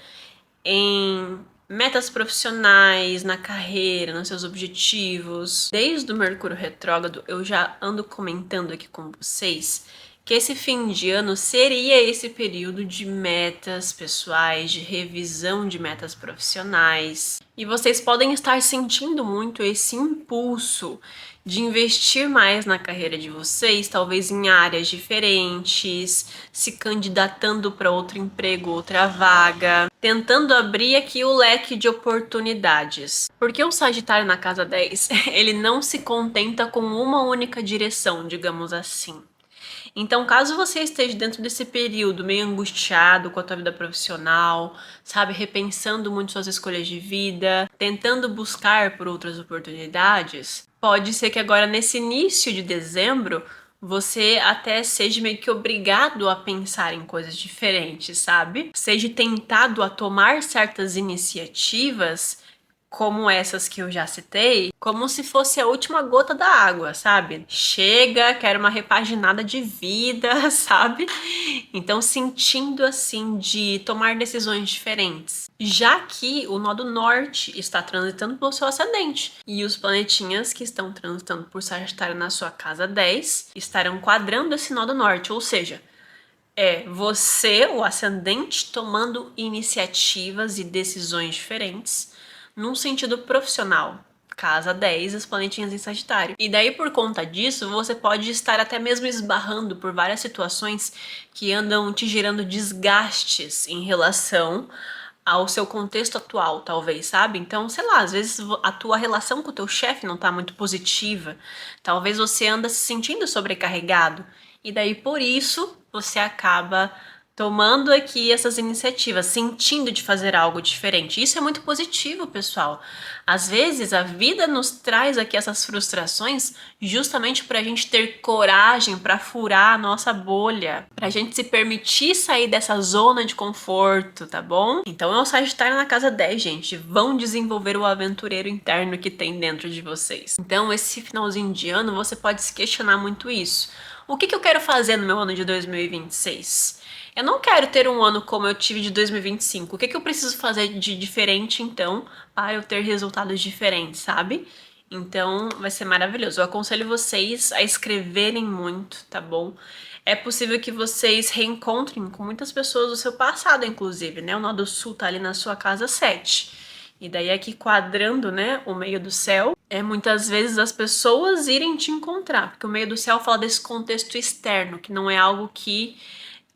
em metas profissionais, na carreira, nos seus objetivos. Desde o Mercúrio retrógrado, eu já ando comentando aqui com vocês que esse fim de ano seria esse período de metas pessoais, de revisão de metas profissionais. E vocês podem estar sentindo muito esse impulso de investir mais na carreira de vocês, talvez em áreas diferentes, se candidatando para outro emprego, outra vaga, tentando abrir aqui o leque de oportunidades. Porque o Sagitário na casa 10, ele não se contenta com uma única direção, digamos assim. Então, caso você esteja dentro desse período meio angustiado com a tua vida profissional, sabe, repensando muito suas escolhas de vida, tentando buscar por outras oportunidades, pode ser que agora nesse início de dezembro você até seja meio que obrigado a pensar em coisas diferentes, sabe? Seja tentado a tomar certas iniciativas como essas que eu já citei, como se fosse a última gota da água, sabe? Chega, quero uma repaginada de vida, sabe? Então, sentindo assim de tomar decisões diferentes. Já que o Nodo Norte está transitando pelo seu ascendente e os planetinhas que estão transitando por Sagitário na sua casa 10 estarão quadrando esse Nodo Norte, ou seja, você, o ascendente, tomando iniciativas e decisões diferentes num sentido profissional. Casa 10, as planetinhas em Sagitário. E daí, por conta disso, você pode estar até mesmo esbarrando por várias situações que andam te gerando desgastes em relação ao seu contexto atual, talvez, sabe? Então, sei lá, às vezes a tua relação com o teu chefe não tá muito positiva. Talvez você anda se sentindo sobrecarregado. E daí, por isso, você acaba tomando aqui essas iniciativas, sentindo de fazer algo diferente. Isso é muito positivo, pessoal. Às vezes a vida nos traz aqui essas frustrações justamente para a gente ter coragem para furar a nossa bolha, para a gente se permitir sair dessa zona de conforto, tá bom? Então é o Sagitário na casa 10, gente. Vão desenvolver o aventureiro interno que tem dentro de vocês. Então esse finalzinho de ano você pode se questionar muito isso. O que eu quero fazer no meu ano de 2026? Eu não quero ter um ano como eu tive de 2025. O que eu preciso fazer de diferente, então, para eu ter resultados diferentes, sabe? Então, vai ser maravilhoso. Eu aconselho vocês a escreverem muito, tá bom? É possível que vocês reencontrem com muitas pessoas do seu passado, inclusive, né? O Nó do Sul tá ali na sua casa 7. E daí aqui quadrando, né, o meio do céu, é muitas vezes as pessoas irem te encontrar, porque o meio do céu fala desse contexto externo, que não é algo que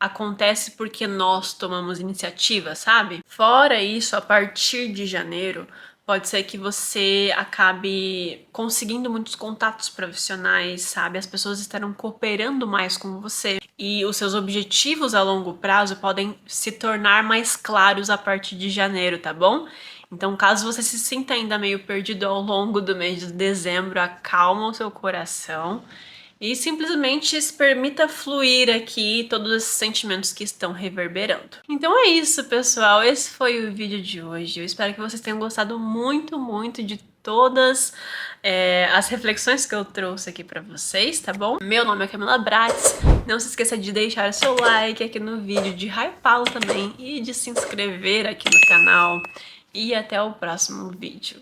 acontece porque nós tomamos iniciativa, sabe? Fora isso, a partir de janeiro, pode ser que você acabe conseguindo muitos contatos profissionais, sabe? As pessoas estarão cooperando mais com você e os seus objetivos a longo prazo podem se tornar mais claros a partir de janeiro, tá bom? Então, caso você se sinta ainda meio perdido ao longo do mês de dezembro, acalma o seu coração e simplesmente se permita fluir aqui todos esses sentimentos que estão reverberando. Então é isso, pessoal. Esse foi o vídeo de hoje. Eu espero que vocês tenham gostado muito, muito de todas as reflexões que eu trouxe aqui pra vocês, tá bom? Meu nome é Camila Bratz. Não se esqueça de deixar o seu like aqui no vídeo, de hypá-lo também e de se inscrever aqui no canal. E até o próximo vídeo.